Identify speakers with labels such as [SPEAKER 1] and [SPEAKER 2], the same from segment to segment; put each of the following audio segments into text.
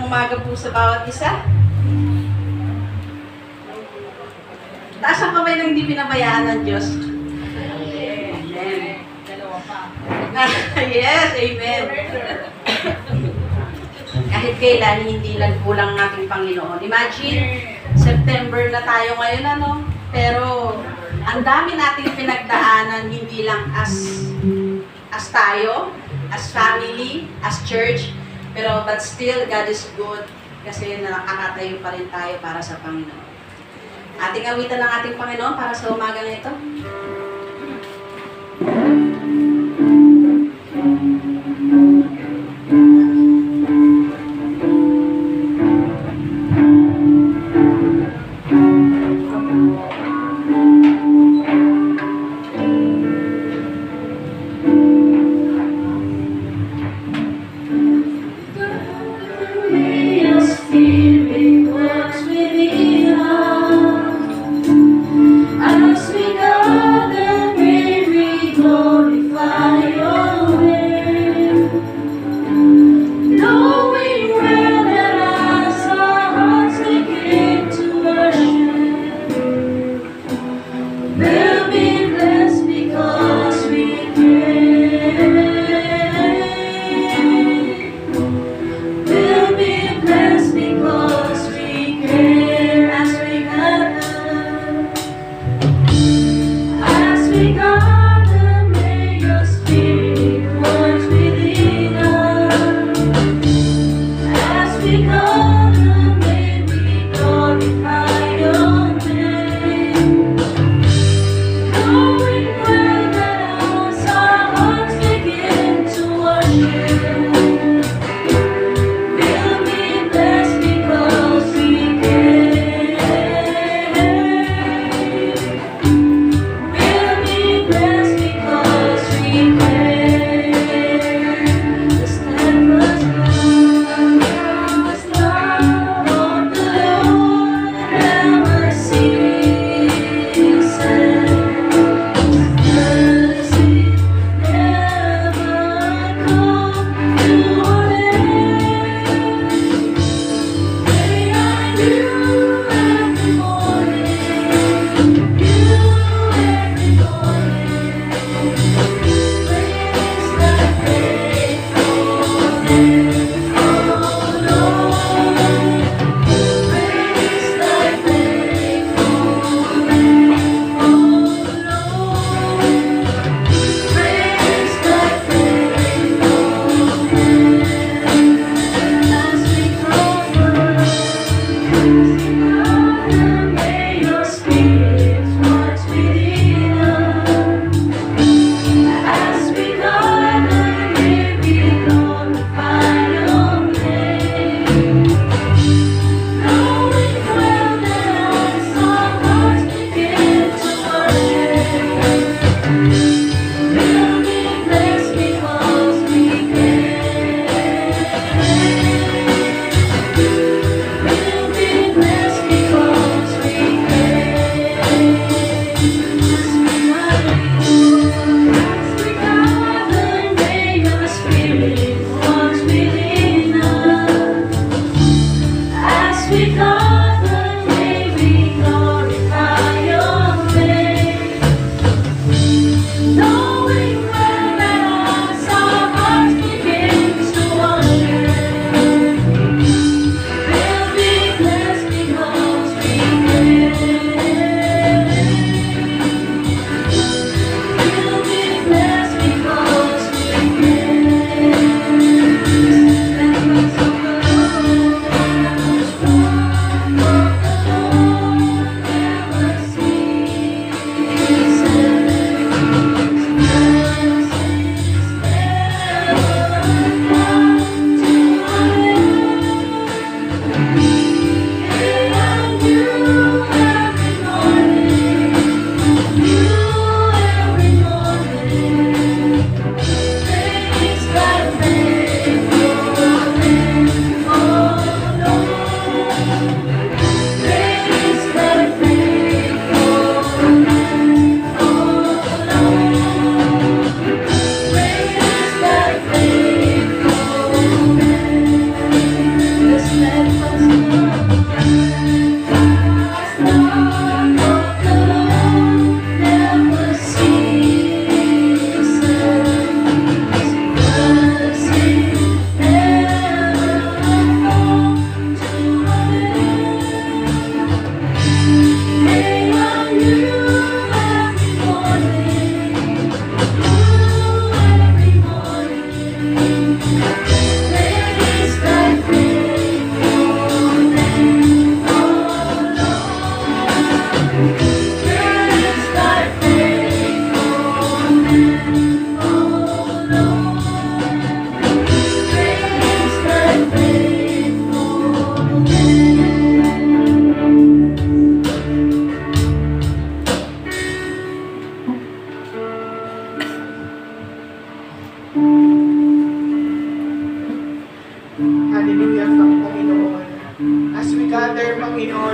[SPEAKER 1] umaga po sa bawat isa. Taas ang kamay ng hindi pinabayaan ng Diyos. Amen.
[SPEAKER 2] Dalawa pa.
[SPEAKER 1] Yes, amen. Kahit kailan, hindi lang kulang ating Panginoon. Imagine, September na tayo ngayon, ano? Pero, ang dami nating pinagdaanan, hindi lang as tayo, as family, as church, pero but still, God is good kasi nakakatayo pa rin tayo para sa Panginoon. Ating awitan ng ating Panginoon para sa umaga na ito.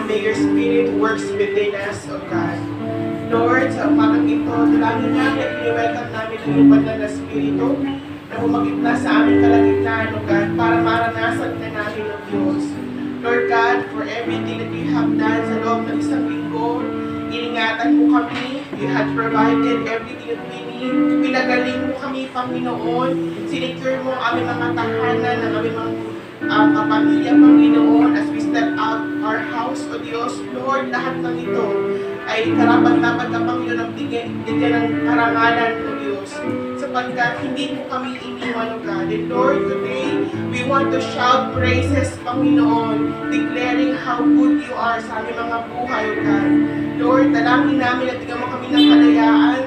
[SPEAKER 2] may your Spirit works within us, O God. Lord, sa umagang ito, dalangin namin at welcome namin ang iyong banal na Espiritu na humagitna sa aming kalagitnaan, O God, para maranasan na namin, O Diyos. Lord God, for everything that you have done sa loob ng isang linggo, iningatan mo kami, you had provided everything that we need, pinagaling mo kami, Panginoon, sinicure mo ang aming mga tahanan, ang aming mga kapamilya, Panginoon, as we step out our house, O Diyos. Lord, lahat ng ito ay karapat-dapat na Panginoon ang bigyan ng karangalan, O Diyos, sapagkat hindi mo kami iniwan, O God. And Lord, today, we want to shout praises, Panginoon, declaring how good you are sa aming mga buhay, O God. Lord, dalangin namin at bigyan mo kami ng kalayaan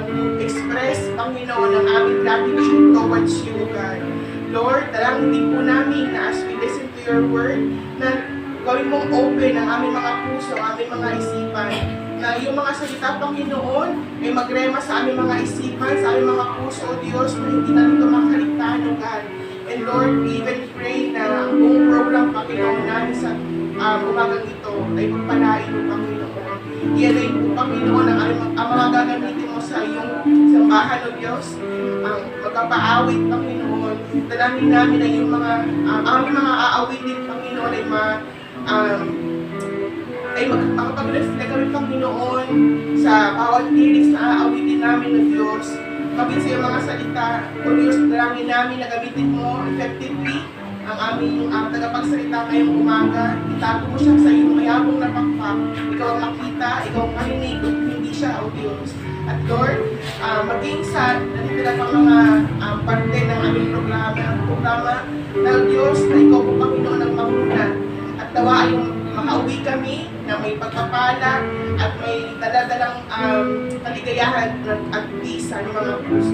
[SPEAKER 2] to express, Panginoon, ang aming gratitude towards you, O God. Lord, dalangin din po namin na as we listen to your word, na gawin mong open ang aming mga puso, ang aming mga isipan, na yung mga salita, Panginoon, ay magrema sa aming mga isipan, sa aming mga puso, O Diyos, na hindi namin ito makaligtaan, O God. And Lord, we even pray na ang buong program, Panginoon, namin sa umagang ito ay pagpalain mo, Panginoon. Iyan po, Panginoon, ang mga gagamitin mo sa iyong sambahan, O Diyos, ang magpapaawit, Panginoon. Dalangin namin na yung mga aming mga aawitin, Panginoon, ay makapag-reflect kami, Panginoon, sa bawat lyrics na aawitin namin ng Diyos. Kapit sa iyong mga salita, O Diyos, dalangin namin na gamitin mo effectively ang aming tagapagsalita ngayong umaga. Itago mo siya sa iyong mayabong na pakpak. Ikaw ang makita, ikaw ang marinig, hindi siya, O Diyos. At Lord, maging sa natitira pang mga parte ng aming programa na Diyos, na ikaw po, Panginoon, ang mamuna. At nawa ay makauwi kami na may pagpapala at may daladalang kaligayahan at peace sa mga puso.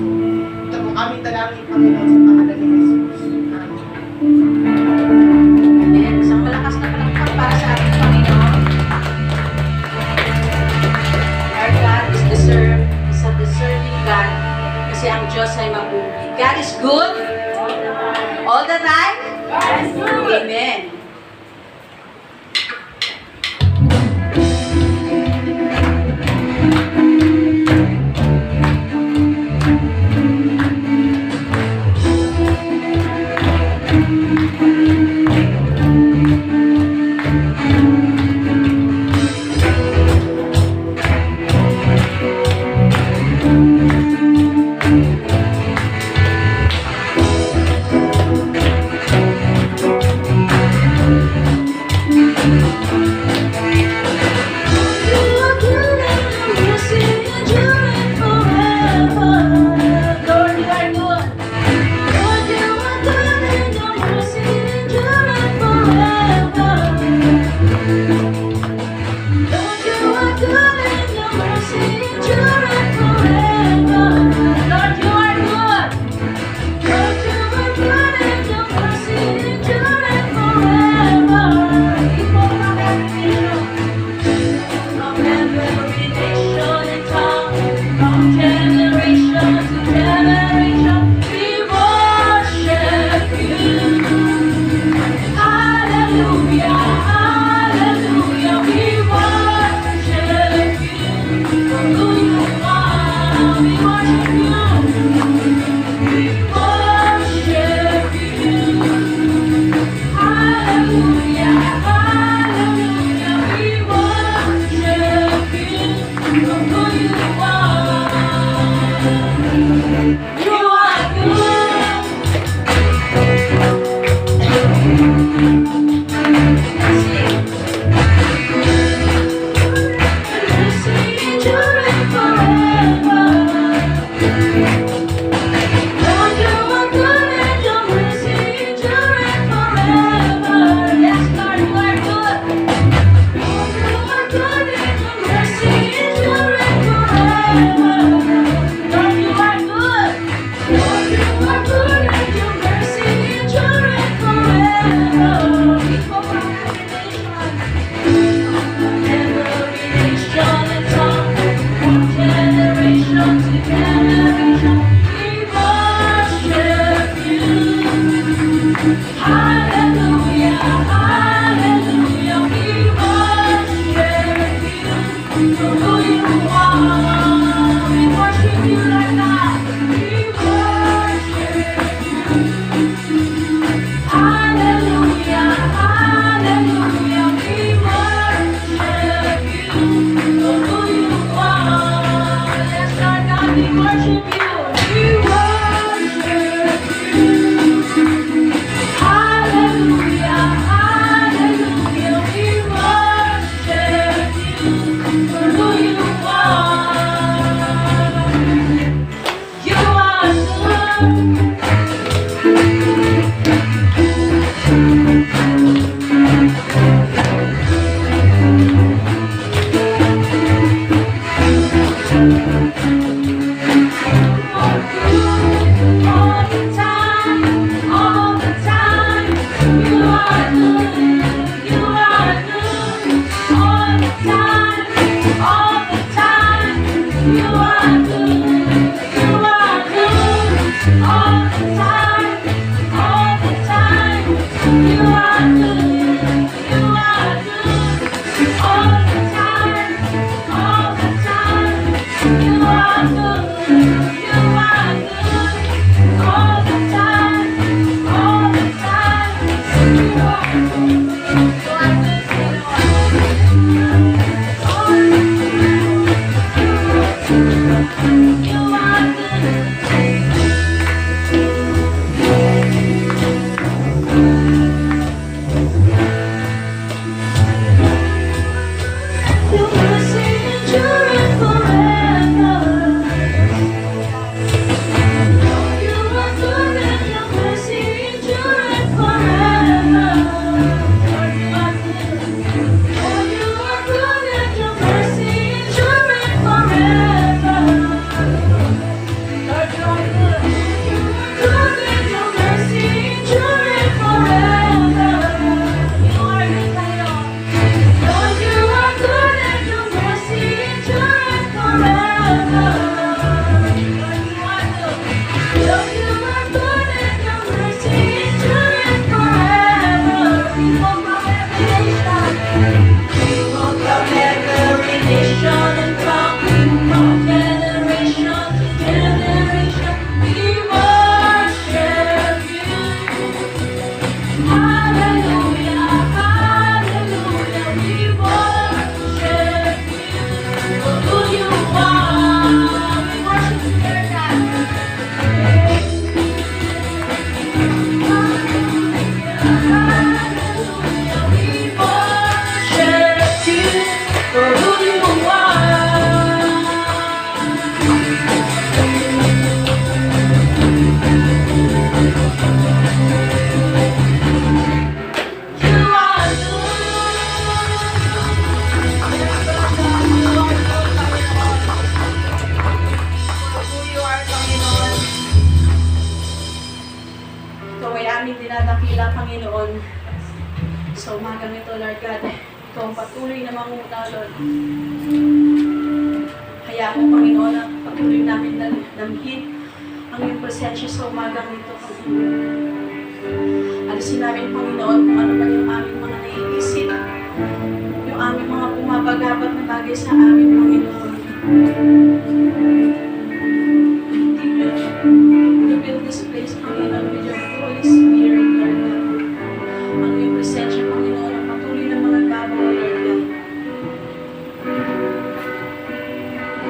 [SPEAKER 2] Ito po aming dalangin, Panginoon, sa pangalan ni Jesus.
[SPEAKER 1] Amen. Isang malakas na palakpak para sa ating Panginoon. Our God is a deserving God kasi ang Diyos ay mabuti. God is good all the time.
[SPEAKER 3] God is good.
[SPEAKER 1] Amen. Ikaw ay aming dinadakila, Panginoon. Sa umagang ito, Lord God, ikaw ang patuloy na manguna, Lord. Hayaan mo, Panginoon, na patuloy namin damhin ang iyong presensya sa umagang ito, Panginoon. Alisin namin, Panginoon, kung ano man yung aming mga naiisip, yung aming mga bumabagabat na bagay sa amin, Panginoon. Continue to build this place, Panginoon, with your Holy Spirit, Lord God. Ang iyong presensya, Panginoon, ang patuloy na mga babaw, Lord God.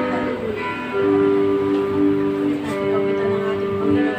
[SPEAKER 1] Hallelujah. Tuloy natin kapitan ng ating Panginoon.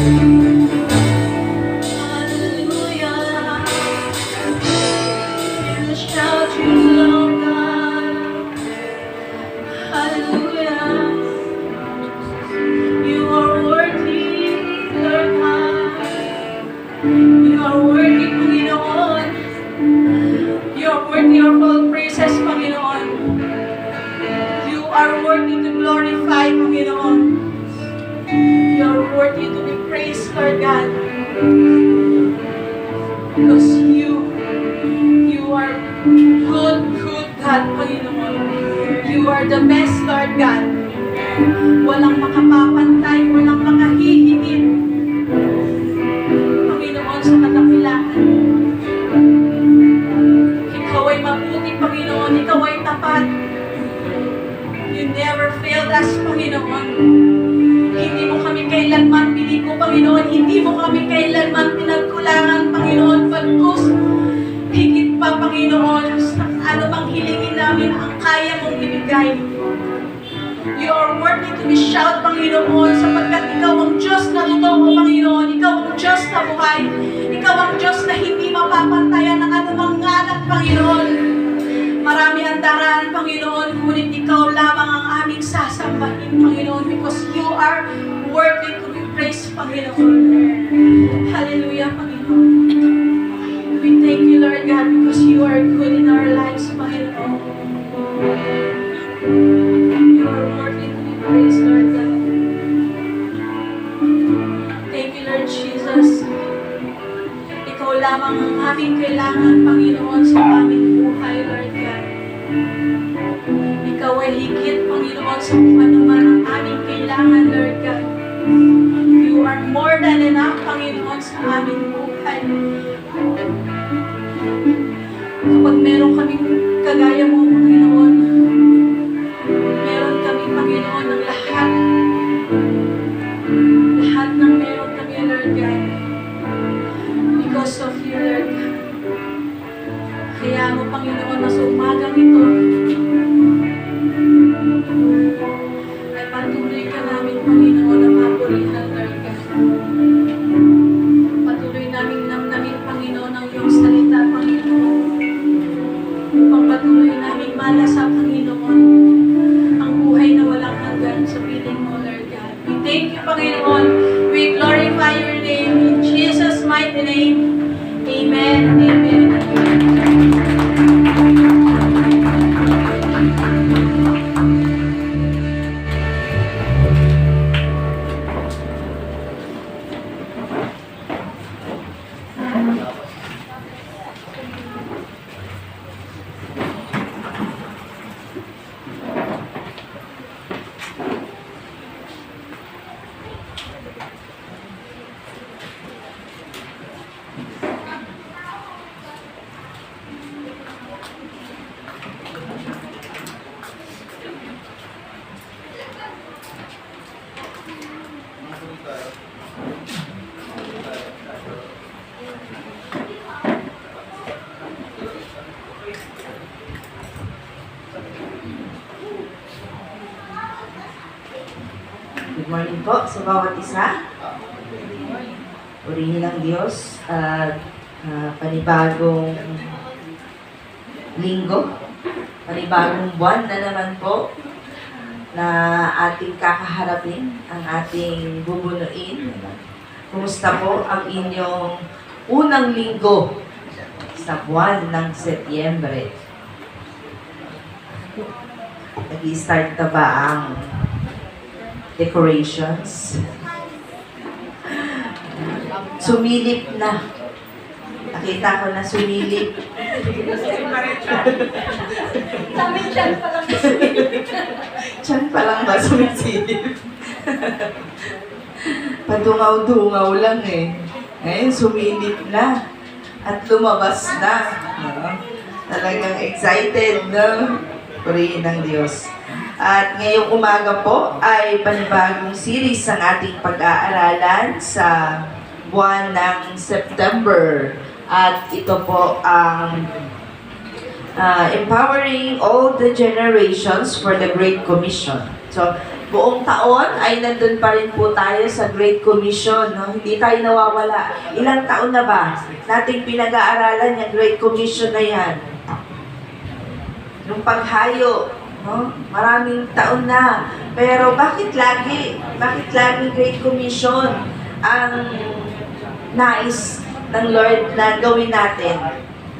[SPEAKER 1] Hallelujah. We'll shout you, Lord God. Hallelujah. You are worthy, Lord God. You are worthy, Panginoon. You are worthy of all praises, Panginoon. You are worthy to glorify, Panginoon. You are worthy to be praised, Lord God. Because you are good, good God, Panginoon. You are the best, Lord God. Walang makapapantay, walang makahihigit, Panginoon, sa kadakilaan. Ikaw ay mabuti, Panginoon. Ikaw ay tapat. You never failed us, Panginoon. Hindi mo kami kailanman biniko, Panginoon. Hindi mo kami kailanman pinagkulangan, Panginoon. Pagkus, higit pa, Panginoon, sa ano bang hilingin namin ang kaya mong ibigay. You are worthy to be shout, Panginoon, sapagkat Ikaw ang Diyos na totoo, Panginoon. Ikaw ang Diyos na buhay. Ikaw ang Diyos na hindi mapapantayan ng anumang ngalan, Panginoon. Marami ang daraan, Panginoon, ngunit Ikaw lamang ang aming sasambahin, Panginoon, because You are worthy to be praised, Panginoon. Hallelujah, Panginoon. We thank You, Lord God, because You are good in our lives, Panginoon. You are worthy to be praised, Lord God. Thank You, Lord Jesus. Ikaw lamang ang aming kailangan, Panginoon, sa aming buhay, Lord God. Ikaw ay higit, Panginoon, sa kung ano man ang aming kailangan, Lord God. You are more than enough, Panginoon, sa aming buhay. Kapag meron kaming kagaya mo, Panginoon, meron kami, Panginoon, ng lahat. Lahat ng meron kami, Lord God. Because of You, Lord God. Kaya mo, Panginoon, na sa umagang ito, ay patuloy ka namin, Panginoon, na papurihan, Lord God. Patuloy namin namnamin, Panginoon, ang iyong salita, Panginoon. Upang patuloy namin malasa, Panginoon, ang buhay na walang hanggan sa piling mo, Lord God. We thank You, Panginoon. We glorify Your name in Jesus' mighty name. Amen. Amen.
[SPEAKER 3] Good morning po sa bawat isa. Purihin ang Diyos at panibagong linggo, panibagong buwan na naman po na ating kakaharapin, ang ating bubunuin. Kumusta po ang inyong unang linggo sa buwan ng Setyembre? Nag-i-start na ba ang decorations? Sumilip na. Nakita ko na sumilip.
[SPEAKER 1] Sabi dyan pa lang sumisilip.
[SPEAKER 3] Diyan pa lang ba sumisilip? Padungaw-dungaw lang eh. Ngayon sumilip na. At lumabas na. No? Talagang excited, no? Purihin ng Diyos. At ngayong umaga po ay panibagong series ang ating pag-aaralan sa buwan ng September. At ito po ang Empowering All the Generations for the Great Commission. So, buong taon ay nandun pa rin po tayo sa Great Commission. No? Hindi tayo nawawala. Ilang taon na ba nating pinag-aaralan yung Great Commission na yan? Yung paghayo, no? Maraming taon na. Pero bakit lagi Great Commission ang nais ng Lord na gawin natin?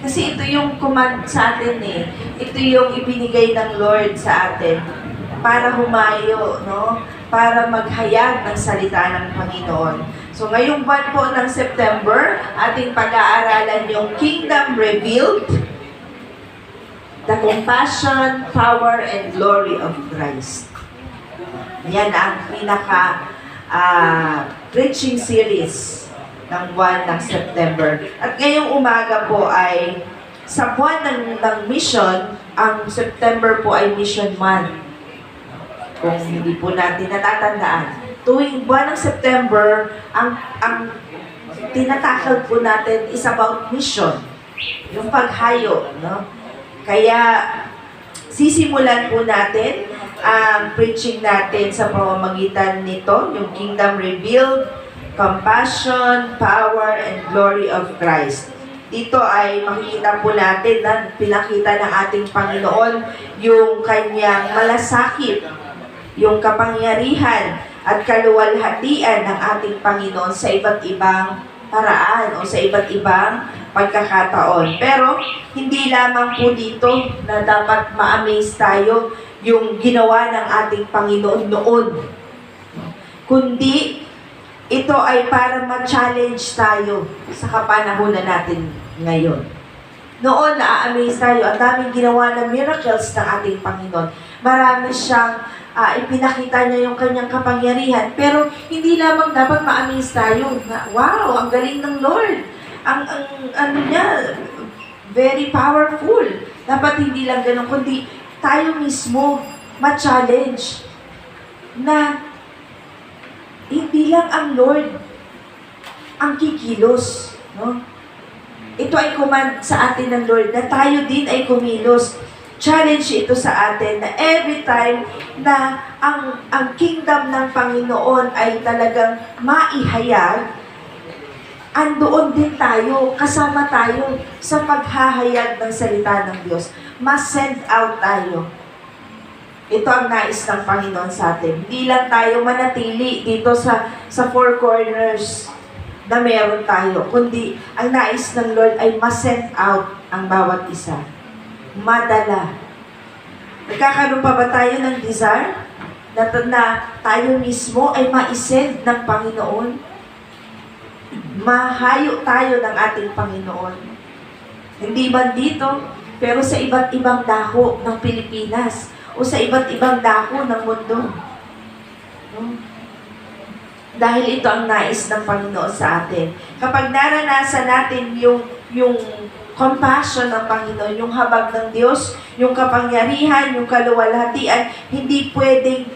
[SPEAKER 3] Kasi ito yung command sa atin eh. Ito yung ibinigay ng Lord sa atin para humayo, no? Para maghayag ng salita ng Panginoon. So ngayong buwan po ng September, ating pag-aaralan yung Kingdom Revealed, the compassion, power, and glory of Christ. Yan ang pinaka preaching series ng buwan ng September. At ngayong umaga po ay sa buwan ng mission, ang September po ay mission month. Kung hindi po natin natatandaan. Tuwing buwan ng September, ang tinatakal po natin is about mission. Yung paghayo, no? Kaya sisimulan po natin ang preaching natin sa pamamagitan nito, yung Kingdom Revealed, compassion, power, and glory of Christ. Dito ay makikita po natin na pinakita ng ating Panginoon yung kanyang malasakit, yung kapangyarihan at kaluwalhatian ng ating Panginoon sa iba't ibang paraan o sa iba't ibang pagkakataon. Pero hindi lamang po dito na dapat ma-amaze tayo yung ginawa ng ating Panginoon noon, kundi ito ay para ma-challenge tayo sa kapanahunan natin ngayon. Noon, na-amaze tayo. Ang daming ginawa ng miracles ng ating Panginoon. Marami siyang ipinakita niya yung kanyang kapangyarihan. Pero hindi lamang dapat ma-amaze tayo. Na, wow, ang galing ng Lord. Ang ano niya, very powerful. Dapat hindi lang ganun, kundi tayo mismo ma-challenge na hindi lang ang Lord ang kikilos, no? Ito ay command sa atin ng Lord na tayo din ay kumilos. Challenge ito sa atin na every time na ang kingdom ng Panginoon ay talagang maihayag, andoon din tayo, kasama tayo sa paghahayag ng salita ng Diyos. Mas-send out tayo. Ito ang nais ng Panginoon sa atin. Hindi lang tayo manatili dito sa four corners na meron tayo, kundi ang nais ng Lord ay ma-send out ang bawat isa. Madala. Nagkakaroon pa ba tayo ng desire na tayo mismo ay ma-send ng Panginoon? Mahayo tayo ng ating Panginoon. Hindi man dito, pero sa iba't ibang dako ng Pilipinas o sa iba't ibang dako ng mundo. No? Dahil ito ang nais ng Panginoon sa atin. Kapag naranasan natin yung compassion ng Panginoon, yung habag ng Diyos, yung kapangyarihan, yung kaluwalhatian, hindi pwedeng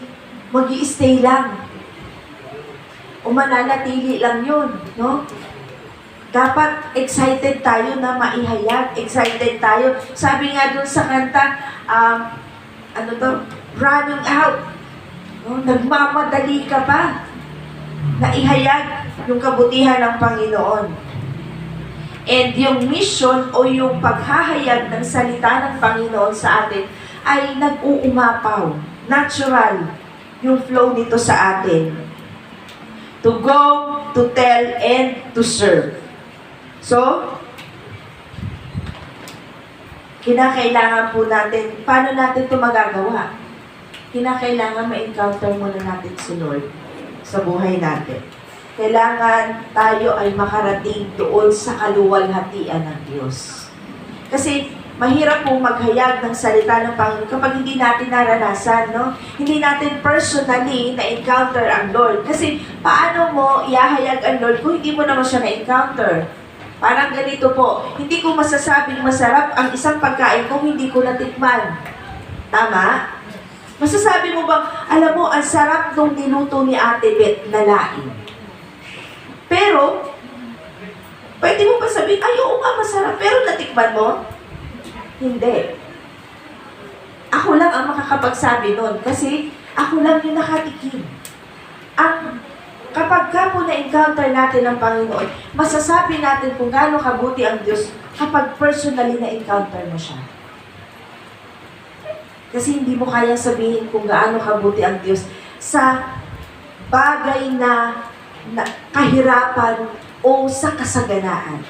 [SPEAKER 3] mag-i-stay lang. O mananatili lang yun, no? Dapat excited tayo na maihayag, excited tayo. Sabi nga dun sa kanta, running out. No? Nagmamadali ka pa na ihayag yung kabutihan ng Panginoon. And yung mission o yung paghahayag ng salita ng Panginoon sa atin ay nag-uumapaw. Natural yung flow nito sa atin. To go, to tell, and to serve. So, kinakailangan po natin, paano natin ito magagawa? Kinakailangan ma-encounter muna natin si Lord sa buhay natin. Kailangan tayo ay makarating doon sa kaluwalhatian ng Diyos. Kasi mahirap pong maghayag ng salita ng Panginoon kapag hindi natin naranasan, no? Hindi natin personally na-encounter ang Lord. Kasi paano mo ihahayag ang Lord kung hindi mo naman siya na-encounter? Parang ganito po, hindi ko masasabing masarap ang isang pagkain kung hindi ko natikman. Tama? Masasabi mo bang, alam mo, ang sarap nung niluto ni Ate Beth na laing. Pero, pwede mo pa sabihin, ay, oo nga, masarap. Pero natikman mo? Hindi. Ako lang ang makakapagsabi nun. Kasi, Ako lang yung nakatikim. Kapag ka po na-encounter natin ang Panginoon, masasabi natin kung gaano kabuti ang Diyos kapag personally na-encounter mo siya. Kasi hindi mo kayang sabihin kung gaano kabuti ang Diyos sa bagay na kahirapan o sa kasaganaan.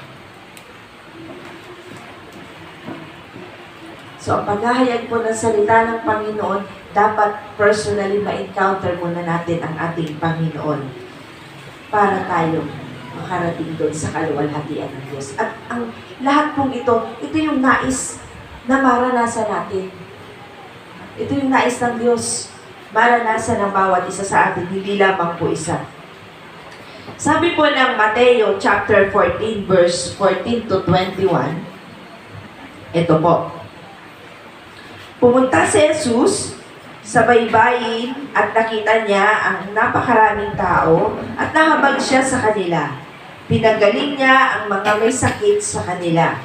[SPEAKER 3] So, ang paghahayag po ng salita ng Panginoon, dapat personally ma-encounter muna natin ang ating Panginoon para tayo makarating doon sa kaluwalhatian ng Diyos. At ang lahat pong ito yung nais na maranasan natin. Ito yung nais ng Diyos, maranasan ng bawat isa sa atin, hindi lamang po isa. Sabi po ng Mateo chapter 14, verse 14 to 21, ito po. Pumunta si Jesus sa baybayin at nakita niya ang napakaraming tao at nahabag siya sa kanila. Pinagaling niya ang mga may sakit sa kanila.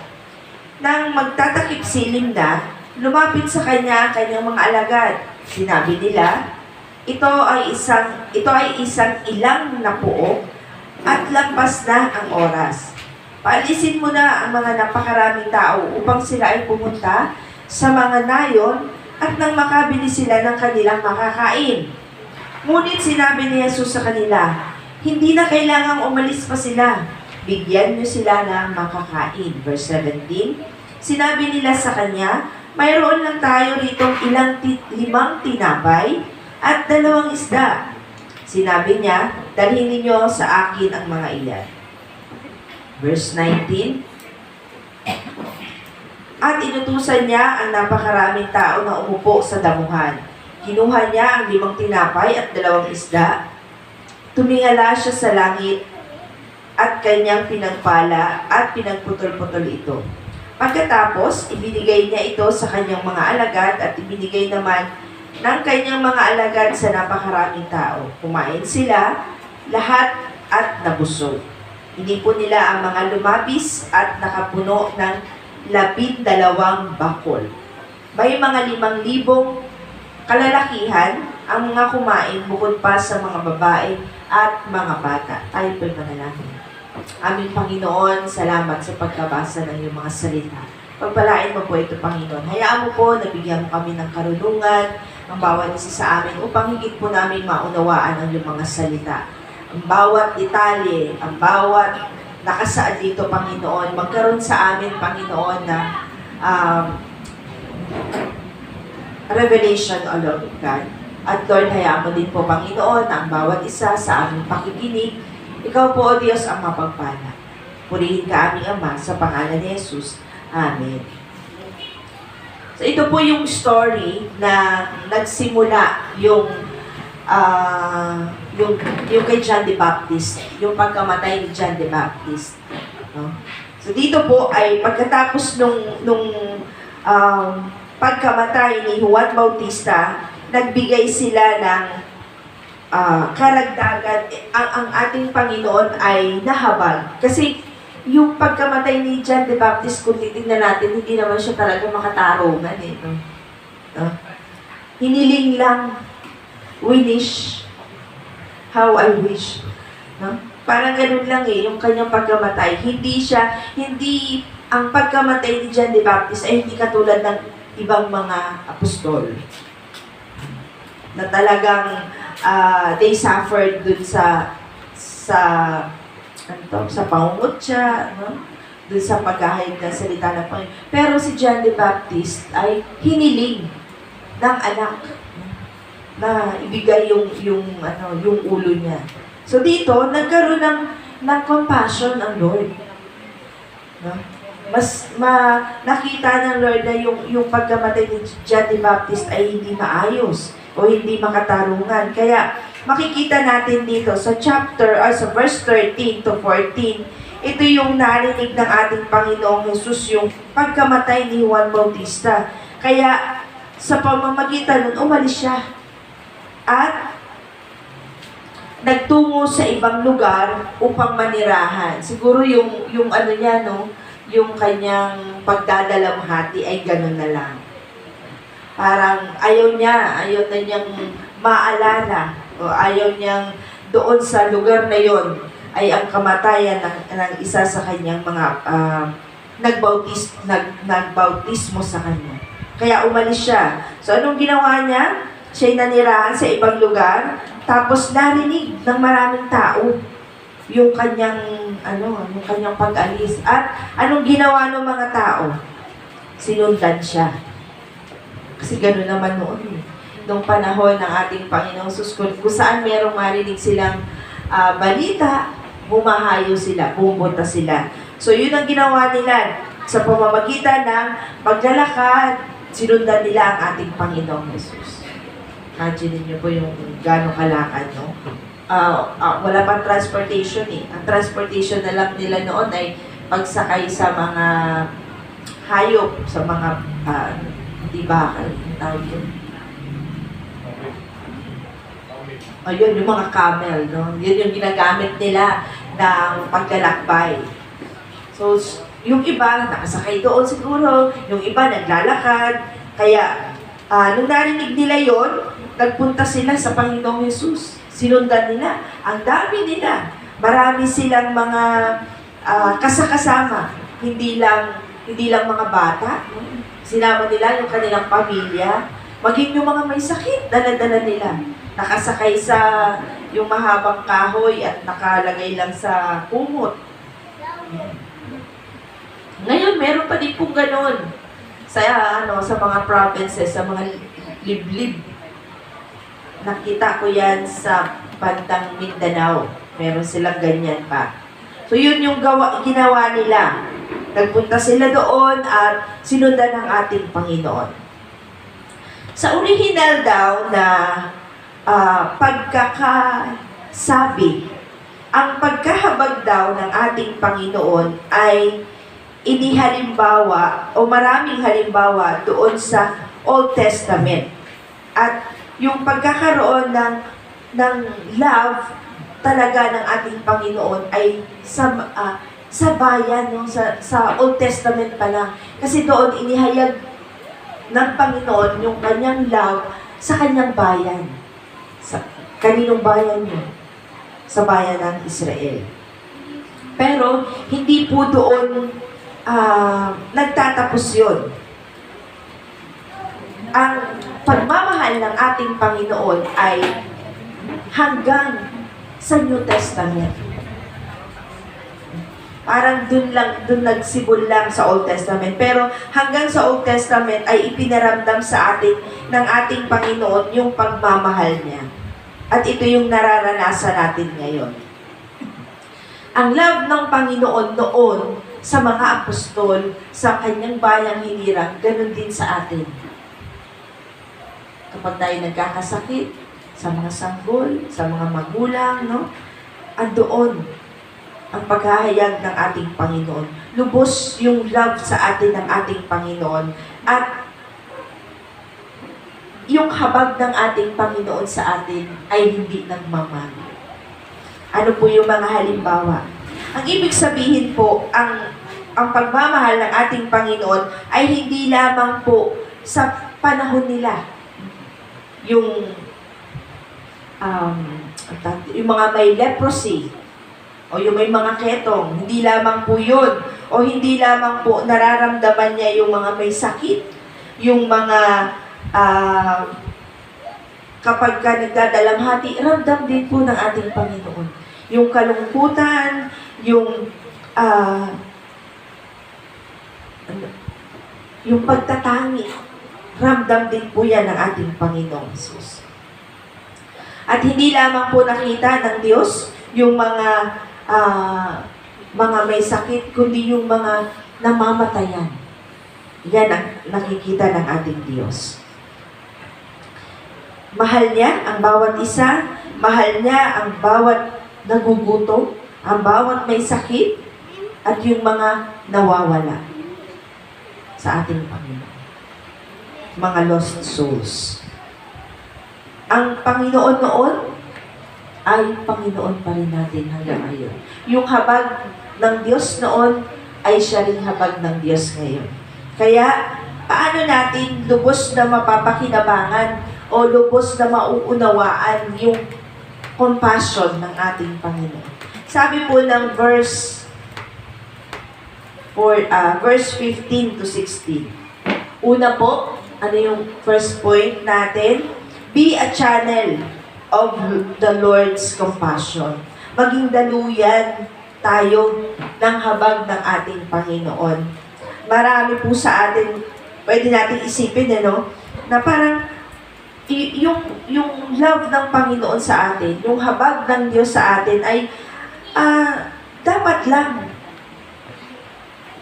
[SPEAKER 3] Nang magtatakip silim na, lumapit sa kanya ang kanyang mga alagad. Sinabi nila, ito ay isang ilang na puok at lampas na ang oras. Paalisin mo na ang mga napakaraming tao upang sila ay pumunta sa mga nayon at nang makabili sila ng kanilang makakain. Ngunit sinabi ni Jesus sa kanila, hindi na kailangang umalis pa sila. Bigyan niyo sila ng makakain. Verse 17, sinabi nila sa kanya, mayroon lang tayo ritong 5 tinapay at 2 isda. Sinabi niya, dalhin ninyo sa akin ang mga iyan. Verse 19, at inutusan niya ang napakaraming tao na umupo sa damuhan. Kinuha niya ang 5 tinapay at 2 isda. Tumingala siya sa langit at kanyang pinagpala at pinagputol-putol ito. Pagkatapos, ibinigay niya ito sa kanyang mga alagad at ibinigay naman ng kanyang mga alagad sa napakaraming tao. Kumain sila lahat at nabusog. Hindi po nila ang mga lumabis at nakapuno ng 12 bakol. May mga 5,000 kalalakihan ang mga kumain bukod pa sa mga babae at mga bata. Tayo po'y manalangin. Aming Panginoon, salamat sa pagkabasa ng iyong mga salita. Pagpalain mo po ito, Panginoon. Hayaan mo po, nabigyan mo kami ng karunungan, ang bawat isa sa amin, upang higit po namin maunawaan ang iyong mga salita. Ang bawat detalye, ang bawat nakasaad dito, Panginoon, magkaroon sa amin, Panginoon, na revelation, O Lord God. At Lord, hayaan mo din po, Panginoon, na ang bawat isa sa aming pakikinig, ikaw po, O Diyos, ang mapagpala. Purihin ka aming Ama, sa pangalan ni Jesus. Amen. So, ito po yung story na nagsimula yung kay John the Baptist, yung pagkamatay ni John the Baptist. No? So dito po ay pagkatapos nung pagkamatay ni Juan Bautista, nagbigay sila ng karagdagan. Ang ating Panginoon ay nahabag. Kasi yung pagkamatay ni John the Baptist, kung titignan natin, hindi naman siya talaga makatarungan. No? Hiniling lang, winish, how I wish. No? Parang ganun lang yung kanyang pagkamatay. Hindi ang pagkamatay ni John the Baptist ay hindi katulad ng ibang mga apostol. Na talagang they suffered dun sa pangungutya, no? Dun sa paghahayag ng salita ng Panginoon. Pero si John the Baptist ay hiniling ng anak na ibigay yung ulo niya. So dito, nagkaroon ng compassion ang Lord. No? Nakita ng Lord na yung pagkamatay ni John the Baptist ay hindi maayos o hindi makatarungan. Kaya makikita natin dito sa sa verse 13 to 14, ito yung narinig ng ating Panginoong Jesus, yung pagkamatay ni Juan Bautista. Kaya sa pamamagitan nun, umalis siya. At nagtungo sa ibang lugar upang manirahan. Siguro yung yung kanyang pagdadalamhati ay ganun na lang. Parang ayaw na niyang maalala o ayaw niyang doon sa lugar na yon ay ang kamatayan ng isa sa kanyang mga nagbautismo sa kanya. Kaya umalis siya. So anong ginawa niya? Siya'y nanirahan sa ibang lugar, tapos narinig ng maraming tao yung kanyang pag-alis. At anong ginawa ng mga tao? Sinundan siya. Kasi gano'n naman noon eh. Nung panahon ng ating Panginoong Sus, kung saan merong marinig silang balita, bumahayo sila, pumunta sila. So yun ang ginawa nila sa pamamagitan ng paglalakad, sinundan nila ang ating Panginoong Jesus. Imagine niyo po yung gano'ng kalakad, no? Wala pang transportation eh. Ang transportation na lang nila noon ay pagsakay sa mga hayop, sa mga, di ba, tawag yun? Ayun, yung mga camel, no? Yun yung ginagamit nila ng paglalakbay. So, yung iba, nakasakay doon siguro, yung iba naglalakad. Kaya, nung narinig nila yon, nagpunta sila sa Panginoong Jesus. Sinundan nila. Ang dami nila. Marami silang mga kasakasama. Hindi lang mga bata. Sinama nila yung kanilang pamilya. Maging yung mga may sakit, dala-dala nila. Nakasakay sa yung mahabang kahoy at nakalagay lang sa kumot. Ngayon, meron pa din pong ganon sa mga provinces, sa mga liblib. Nakita ko yan sa bandang Mindanao. Meron silang ganyan pa. So, yun yung ginawa nila. Nagpunta sila doon at sinundan ng ating Panginoon. Sa original daw na pagkakasabi, ang pagkahabag daw ng ating Panginoon ay inihalimbawa o maraming halimbawa doon sa Old Testament. At yung pagkakaroon ng love talaga ng ating Panginoon ay sa bayan, no? sa Old Testament pa lang. Kasi doon inihayag ng Panginoon yung kanyang love sa kanyang bayan. Sa kaninong bayan yun? Sa bayan ng Israel. Pero hindi po doon nagtatapos yun. Ang pagmamahal ng ating Panginoon ay hanggang sa New Testament. Parang dun nagsibol lang sa Old Testament. Pero hanggang sa Old Testament ay ipinaramdam sa atin ng ating Panginoon yung pagmamahal niya. At ito yung nararanasan natin ngayon. Ang love ng Panginoon noon sa mga apostol, sa kanyang bayang hinirang, ganun din sa atin. Kapag tayo nagkakasakit, sa mga sanggol, sa mga magulang, no? Andoon ang paghahayag ng ating Panginoon. Lubos yung love sa atin ng ating Panginoon. At yung habag ng ating Panginoon sa atin ay hindi nagmamahal. Ano po yung mga halimbawa? Ang ibig sabihin po, ang pagmamahal ng ating Panginoon ay hindi lamang po sa panahon nila. Yung mga may leprosy, o yung may mga ketong, hindi lamang po yun. O hindi lamang po nararamdaman niya yung mga may sakit, yung mga kapag ka nagdadalamhati, ramdam din po ng ating Panginoon. Yung kalungkutan, yung pagtatangi, ramdam din po yan ng ating Panginoong Jesus. At hindi lamang po nakita ng Diyos yung mga may sakit, kundi yung mga namamatayan. Yan ang nakikita ng ating Diyos. Mahal niya ang bawat isa, mahal niya ang bawat nagugutom, ang bawat may sakit, at yung mga nawawala sa ating Panginoon. Mga lost souls. Ang Panginoon noon ay Panginoon pa rin natin hanggang ngayon. Yung habag ng Diyos noon ay siya rin habag ng Diyos ngayon. Kaya, paano natin lubos na mapapakinabangan o lubos na mauunawaan yung compassion ng ating Panginoon. Sabi po ng verse 15 to 16. Una po, ano yung first point natin? Be a channel of the Lord's compassion. Maging daluyan tayo ng habag ng ating Panginoon. Marami po sa atin, pwede natin isipin, na parang yung love ng Panginoon sa atin, yung habag ng Diyos sa atin ay dapat lang.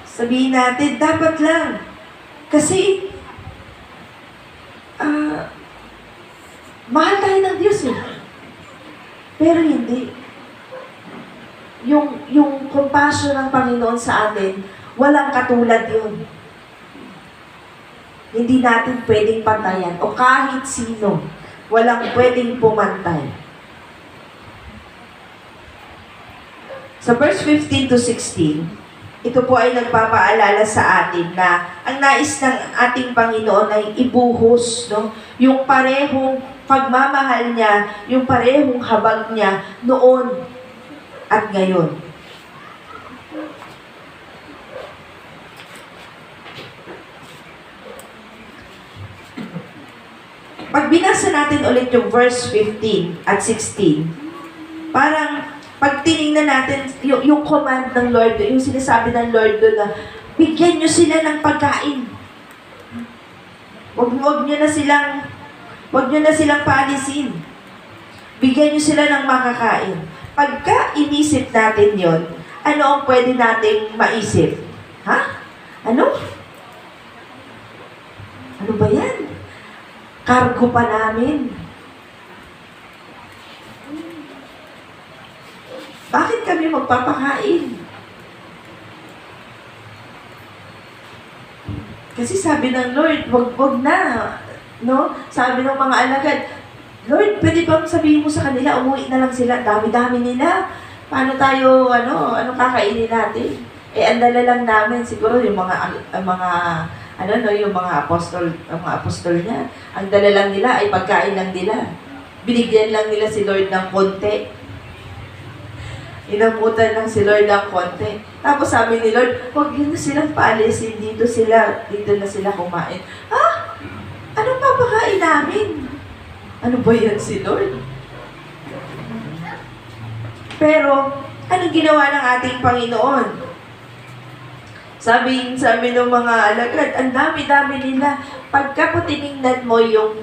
[SPEAKER 3] Sabihin natin, dapat lang. Kasi, mahal tayo ng Diyos eh. Pero hindi. Yung compassion ng Panginoon sa atin, walang katulad yun. Hindi natin pwedeng pantayan. O kahit sino, walang pwedeng pumantay. Sa verse 15 to 16, ito po ay nagpapaalala sa atin na ang nais ng ating Panginoon ay ibuhos, yung parehong pagmamahal niya, yung parehong habag niya noon at ngayon. Pag binasa natin ulit yung verse 15 at 16, parang pag tinignan natin yung command ng Lord, yung sinasabi ng Lord doon na bigyan nyo sila ng pagkain. Huwag nyo na silang paalisin. Bigyan nyo sila ng makakain. Pagka inisip natin yon, ano ang pwede nating maisip? Ha? Ano? Ano ba yan? Cargo pa namin. Bakit kami magpapakain? Kasi sabi ng Lord, wag na. Sabi ng mga alagad, Lord, pwede bang sabihin mo sa kanila, umuwi na lang sila, dami-dami nila. Paano tayo, ano kakainin natin? Ang dala lang namin, siguro yung yung mga apostol niya, ang dala lang nila ay pagkain lang nila. Binigyan lang nila si Lord ng konti. Inamutan lang si Lord ng konti. Tapos sabi ni Lord, huwag yun na silang paalisin, dito na sila kumain. Anong papakain namin? Ano ba yan si Lord? Pero, anong ginawa ng ating Panginoon? Sabi ng mga alagad, ang dami-dami nila. Pagka po tinignan mo yung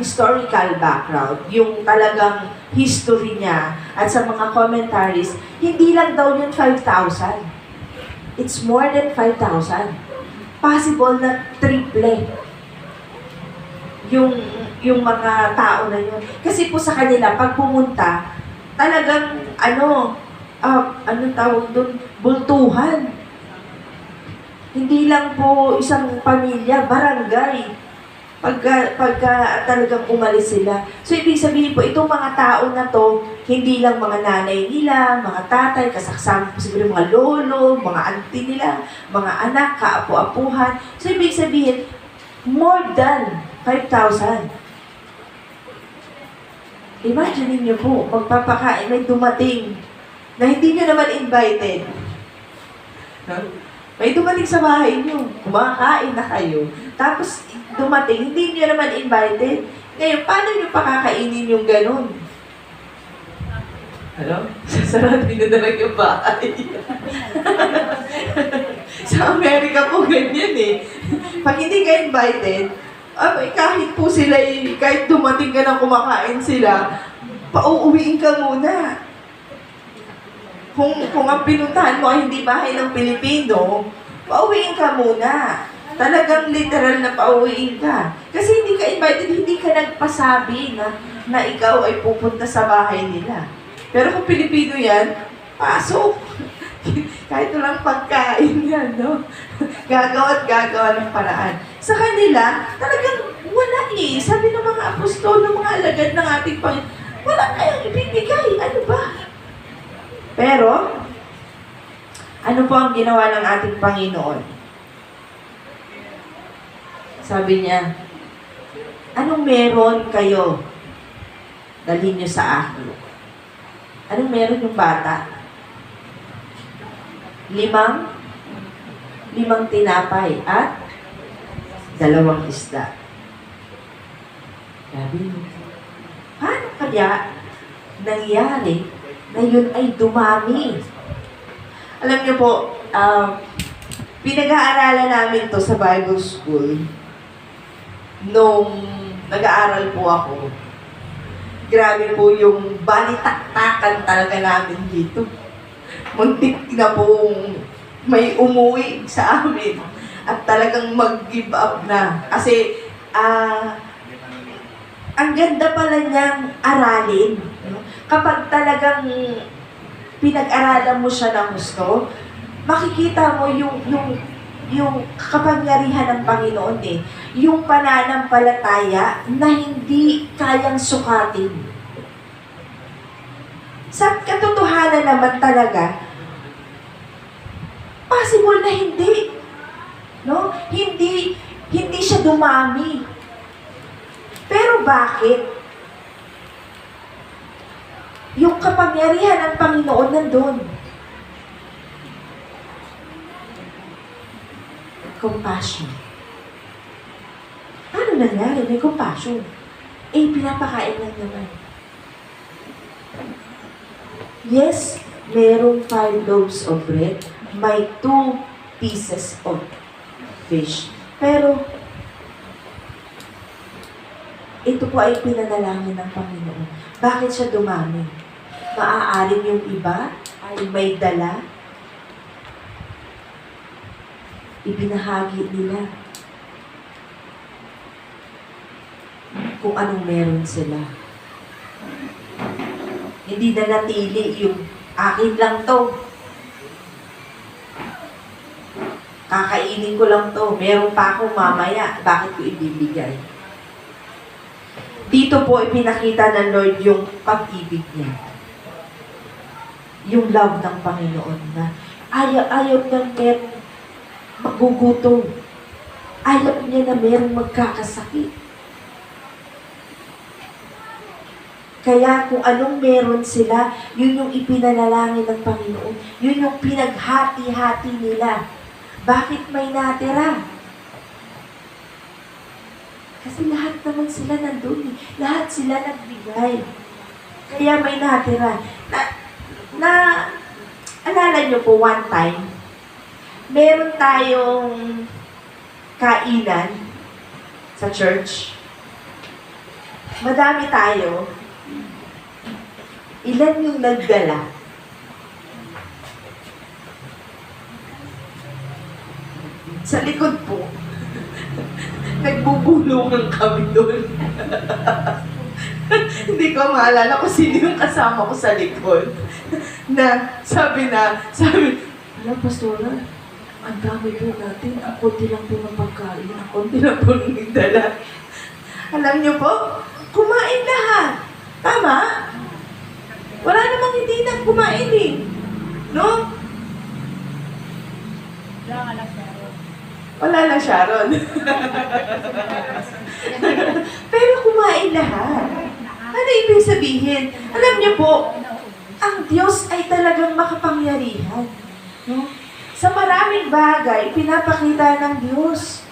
[SPEAKER 3] historical background, yung talagang history niya, at sa mga commentaries, hindi lang daw yun 5,000. It's more than 5,000. Possible na triple yung mga tao na yun. Kasi po sa kanila, pag pumunta, talagang, anong tawag doon? Bultuhan. Hindi lang po isang pamilya, barangay. Pagka talagang umalis sila. So, ibig sabihin po, itong mga tao na to, hindi lang mga nanay nila, mga tatay, kasaksama po siguro mga lolo, mga auntie nila, mga anak, kaapu-apuhan. So, ibig sabihin, more than 5,000. Imagine niyo po, magpapakain, may dumating na hindi nyo naman invited. May dumating sa bahay niyo, kumakain na kayo. Tapos, dumating, hindi nyo naman invited. Ngayon, paano nyo pakakainin yung ganun? Sasaratin na talaga yung bahay. Sa Amerika po, ganyan eh. Pag hindi ka invited, kahit po sila, kahit dumating ka na kumakain sila, pauuwiin ka muna. Kung ang pinuntahan mo ay hindi bahay ng Pilipino, pauwiin ka muna. Talagang literal na pauwiin ka. Kasi hindi ka invited, hindi ka nagpasabi na ikaw ay pupunta sa bahay nila. Pero kung Pilipino yan, pasok. Kahit walang pagkain yan, gagawa ng paraan. Sa kanila, talagang wala eh. Sabi ng mga apostol, ng mga alagad ng ating Panginoon, wala kayong ibibigay. Ano ba? Pero, ano po ang ginawa ng ating Panginoon? Sabi niya, Anong meron kayo? Dalhin nyo sa akin. Anong meron yung bata? 5 tinapay at 2 isda. Sabi mo, paano kaya nangyari na yun ay dumami? Alam niyo po, pinag-aaralan namin to sa Bible School nung nag-aaral po ako. Grabe po yung balitaktakan talaga namin dito. Muntik na pong may umuwi sa amin at talagang mag-give up na. Kasi, ang ganda pala niyang aralin. No? Kapag talagang pinag-aralan mo siya ng gusto, makikita mo yung kapangyarihan ng Panginoon eh. Yung pananampalataya na hindi kayang sukatin. Sa katotohanan naman talaga, possible na hindi. No? Hindi siya dumami. Pero bakit? Yung kapangyarihan ng Panginoon nandun. Compassion. Ano nangyari? May compassion. Pinapakain lang naman. Yes, merong 5 loaves of bread. May 2 pieces of fish. Pero, ito po ay pinanalangin ng Panginoon. Bakit siya dumami? Maaaring yung iba ay may dala. Ibinahagi nila kung anong meron sila. Hindi na natili yung akin lang to. Kakainin ko lang to. Meron pa akong mamaya. Bakit ko ibibigay? Dito po ipinakita ng Lord yung pag-ibig niya. Yung love ng Panginoon na ayaw niyang merong magugutom. Ayaw niya na merong magkakasakit. Kaya kung anong meron sila, yun yung ipinanalangin ng Panginoon. Yun yung pinaghati-hati nila. Bakit may natira? Kasi lahat naman sila nandun. Lahat sila nagbigay. Kaya may natira. Alala nyo po one time, meron tayong kainan sa church. Madami tayo. Ilan yung nagdala? Sa likod po, nagbubulungan kami doon. Hindi ko maalala kung sino yung kasama ko sa likod. Sabi, alam, Pastora, ang dami po natin, ang konti lang po ng pagkain, ang konti lang po ng nagdala. Alam niyo po, kumain lahat. Tama? Wala namang hindi na kumain eh. No? Wala lang Sharon. Pero kumain lahat. Ano ibig sabihin? Alam niyo po, ang Diyos ay talagang makapangyarihan. No? Sa maraming bagay, pinapakita ng Diyos.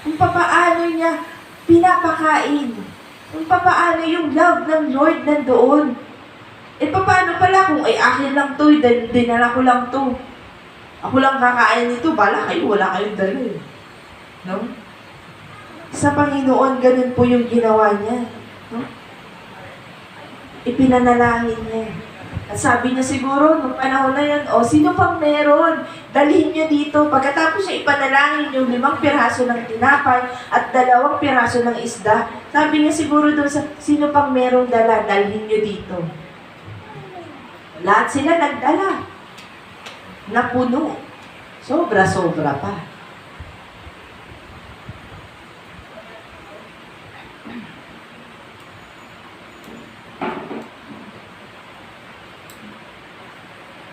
[SPEAKER 3] Kung papaano niya pinapakain. Kung papaano yung love ng Lord nandoon. Paano pala kung akin lang to, dinala ko lang to. Ako lang kakain nito, bala kayo, wala kayong dala eh. No? Sa Panginoon, ganun po yung ginawa niya. No? Ipinanalangin niya. At sabi niya siguro, nung panahon na yan, sino pang meron? Dalhin niyo dito. Pagkatapos niya ipanalangin yung 5 piraso ng tinapay at 2 piraso ng isda, sabi niya siguro doon sa, sino pang meron dala? Dalhin niyo dito. Lahat sila nagdala. Napuno. Sobra-sobra pa.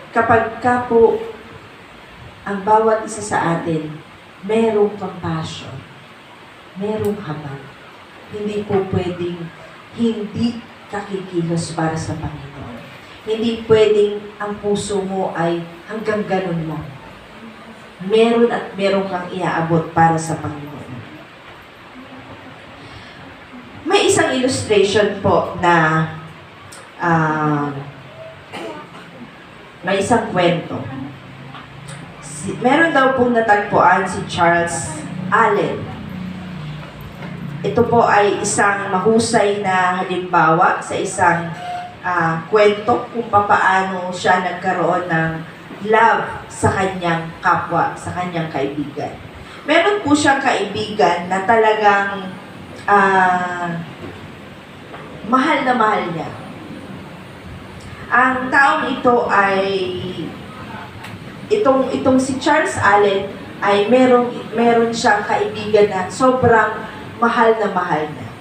[SPEAKER 3] Kapag ka po ang bawat isa sa atin merong compassion, merong habag. Hindi po pwedeng hindi kakikilos para sa Panginoon. Hindi pwedeng ang puso mo ay hanggang ganun lang. Meron at meron kang iaabot para sa Panginoon. May isang illustration po na may isang kwento. Meron daw pong natagpuan si Charles Allen. Ito po ay isang mahusay na halimbawa sa isang kwento kung papaano siya nagkaroon ng love sa kanyang kapwa, sa kanyang kaibigan. Meron po siyang kaibigan na talagang mahal na mahal niya. Ang taong ito ay itong si Charles Allen ay meron siyang kaibigan na sobrang mahal na mahal niya.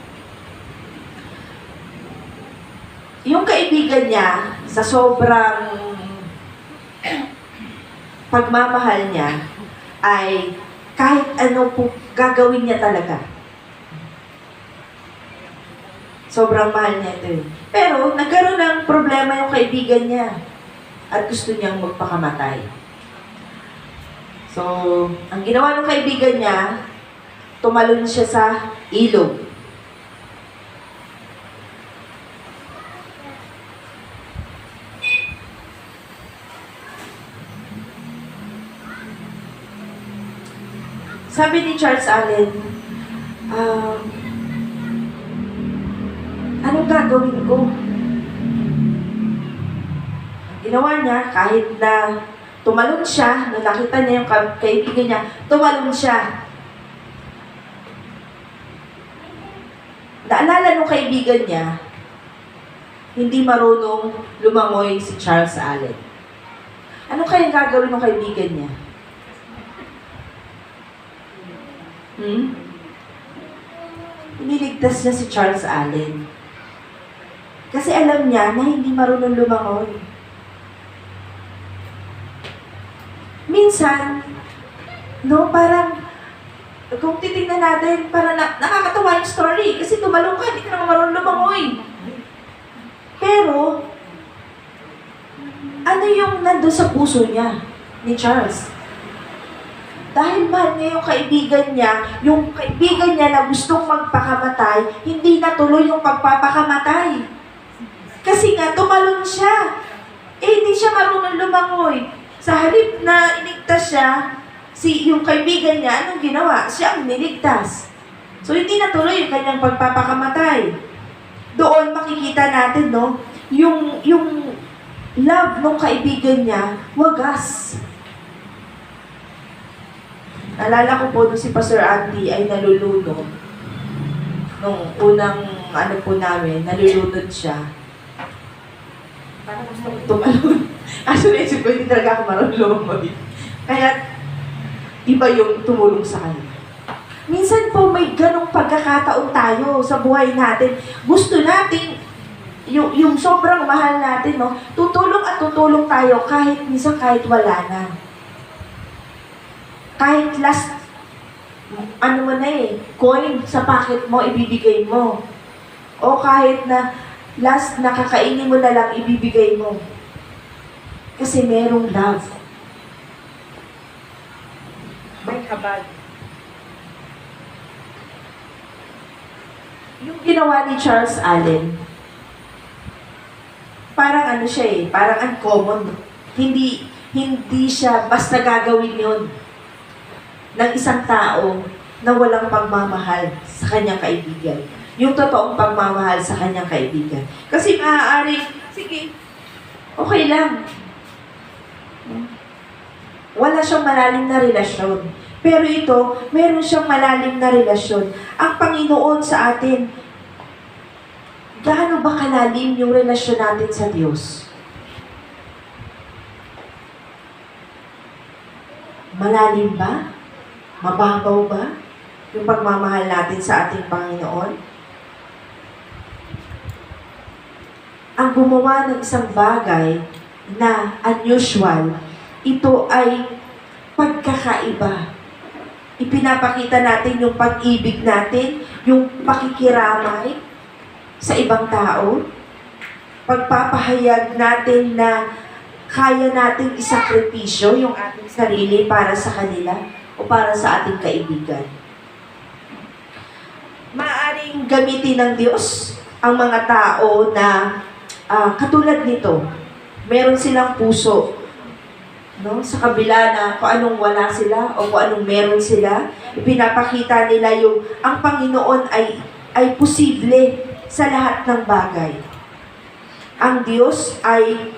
[SPEAKER 3] Yung kaibigan niya, sa sobrang pagmamahal niya, ay kahit ano po gagawin niya talaga. Sobrang mahal niya ito. Pero nagkaroon ng problema yung kaibigan niya at gusto niyang magpakamatay. So, ang ginawa ng kaibigan niya, tumalon siya sa ilog. Sabi ni Charles Allen, anong gagawin ko? Ginawa niya, kahit na tumalon siya, nung nakita niya yung kaibigan niya, tumalon siya. Naalala nung kaibigan niya, hindi marunong lumangoy si Charles Allen. Ano kayang gagawin ng kaibigan niya? Iniligtas niya si Charles Allen. Kasi alam niya na hindi marunong lumangoy. Minsan, parang kung titignan natin, para nakakatawa yung story. Kasi tumalong ka, hindi ka naman marunong lumangoy. Pero, ano yung nandun sa puso niya, ni Charles? Dahil mahal niya yung kaibigan niya na gustong magpakamatay, hindi natuloy yung pagpapakamatay. Kasi nga, tumalon siya. Hindi siya marunong lumangoy. Sa halip na iligtas siya, yung kaibigan niya, anong ginawa? Siya ang niligtas. So, hindi natuloy yung kanyang pagpapakamatay. Doon makikita natin, yung love ng kaibigan niya, wagas. Naalala ko po nung si Pastor Andy ay nalulunod. Nung unang namin, nalulunod siya. Parang gusto ko tumalun. Kaso naisip ko, hindi talaga ako marunong lumangoy. Kaya, iba yung tumulong sa kanya. Minsan po may ganong pagkakataon tayo sa buhay natin. Gusto natin, yung sobrang mahal natin, tutulong at tutulong tayo kahit minsan kahit wala na. Kahit last, coin sa pocket mo, ibibigay mo. O kahit na last na kakainin mo na lang, ibibigay mo. Kasi merong love. May habag. Yung ginawa ni Charles Allen, parang parang uncommon. Hindi siya basta gagawin yun ng isang tao na walang pagmamahal sa kanyang kaibigan. Yung totoong pagmamahal sa kanyang kaibigan. Kasi maaari, sige, okay lang. Wala siyang malalim na relasyon. Pero ito, meron siyang malalim na relasyon. Ang Panginoon sa atin, gaano ba kalalim yung relasyon natin sa Diyos? Malalim ba? Mababaw ba? Yung pagmamahal natin sa ating Panginoon? Ang gumawa ng isang bagay na unusual, ito ay pagkakaiba. ipinapakita natin yung pag-ibig natin, yung pakikiramay sa ibang tao, pagpapahayag natin na kaya nating isakripisyo yung ating sarili para sa kanila o para sa ating kaibigan. Maaring gamitin ng Diyos ang mga tao na katulad nito. Meron silang puso, no? Sa kabila na kung anong wala sila o kung anong meron sila, ipinapakita nila yung ang Panginoon ay posible sa lahat ng bagay. Ang Diyos ay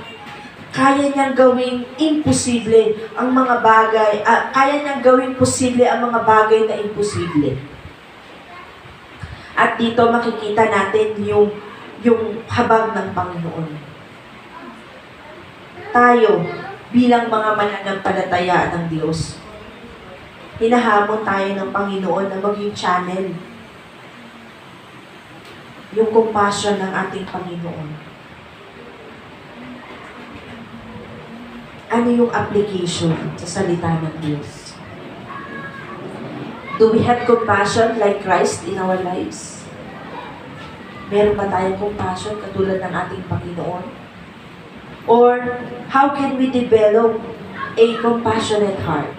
[SPEAKER 3] kaya niyang gawing imposible ang mga bagay, kaya niyang gawing posible ang mga bagay na imposible. At dito makikita natin yung habag ng Panginoon. Tayo, bilang mga mananampalataya ng Diyos, hinahamon tayo ng Panginoon na maging channel yung compassion ng ating Panginoon. Ano yung application sa salita ng Diyos? Do we have compassion like Christ in our lives? Meron ba tayong compassion katulad ng ating Panginoon? Or how can we develop a compassionate heart?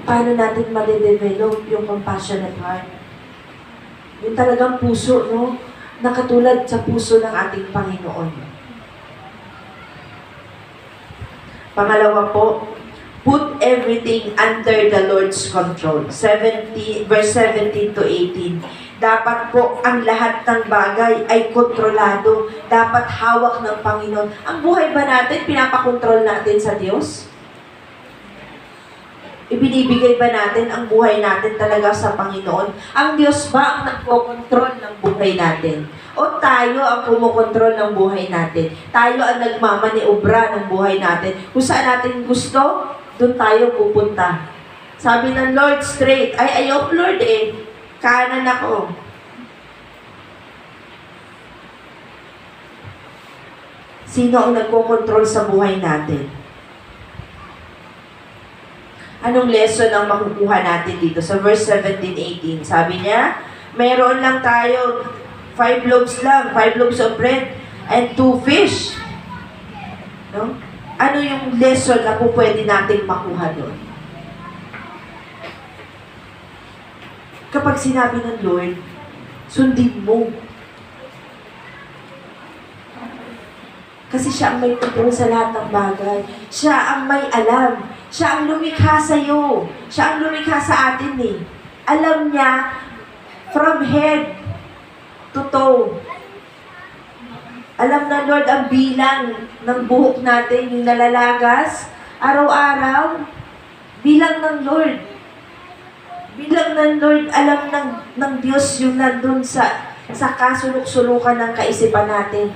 [SPEAKER 3] Paano natin ma-develop yung compassionate heart? Yung talagang puso, no? Na katulad sa puso ng ating Panginoon. Pangalawa po, put everything under the Lord's control. Verse 17 to 18. Dapat po ang lahat ng bagay ay kontrolado. Dapat hawak ng Panginoon. Ang buhay ba natin, pinapakontrol natin sa Diyos? Ibinibigay ba natin ang buhay natin talaga sa Panginoon? Ang Diyos ba ang nagkokontrol ng buhay natin? O tayo ang kumukontrol ng buhay natin? Tayo ang nagmamaniobra ng buhay natin? Kung saan natin gusto, doon tayo pupunta. Sabi ng Lord straight, ay ayok Lord kanan ako. Sino ang nagkokontrol sa buhay natin? Anong lesson ang makukuha natin dito? Sa verse 17-18, sabi niya, meron lang tayo 5 loaves of bread and 2 fish. No? Ano yung lesson na po pwede nating makuha doon? Kapag sinabi ng Lord, sundin mo. Kasi siya ang may kontrol sa lahat ng bagay. Siya ang may alam. Siya ang lumikha sa'yo. Siya ang lumikha sa atin Alam niya from head to toe. Alam na Lord ang bilang ng buhok natin, yung nalalagas, araw-araw, bilang ng Lord. Bilang ng Lord, alam ng Diyos yung nandun sa kasulok-sulukan ng kaisipan natin.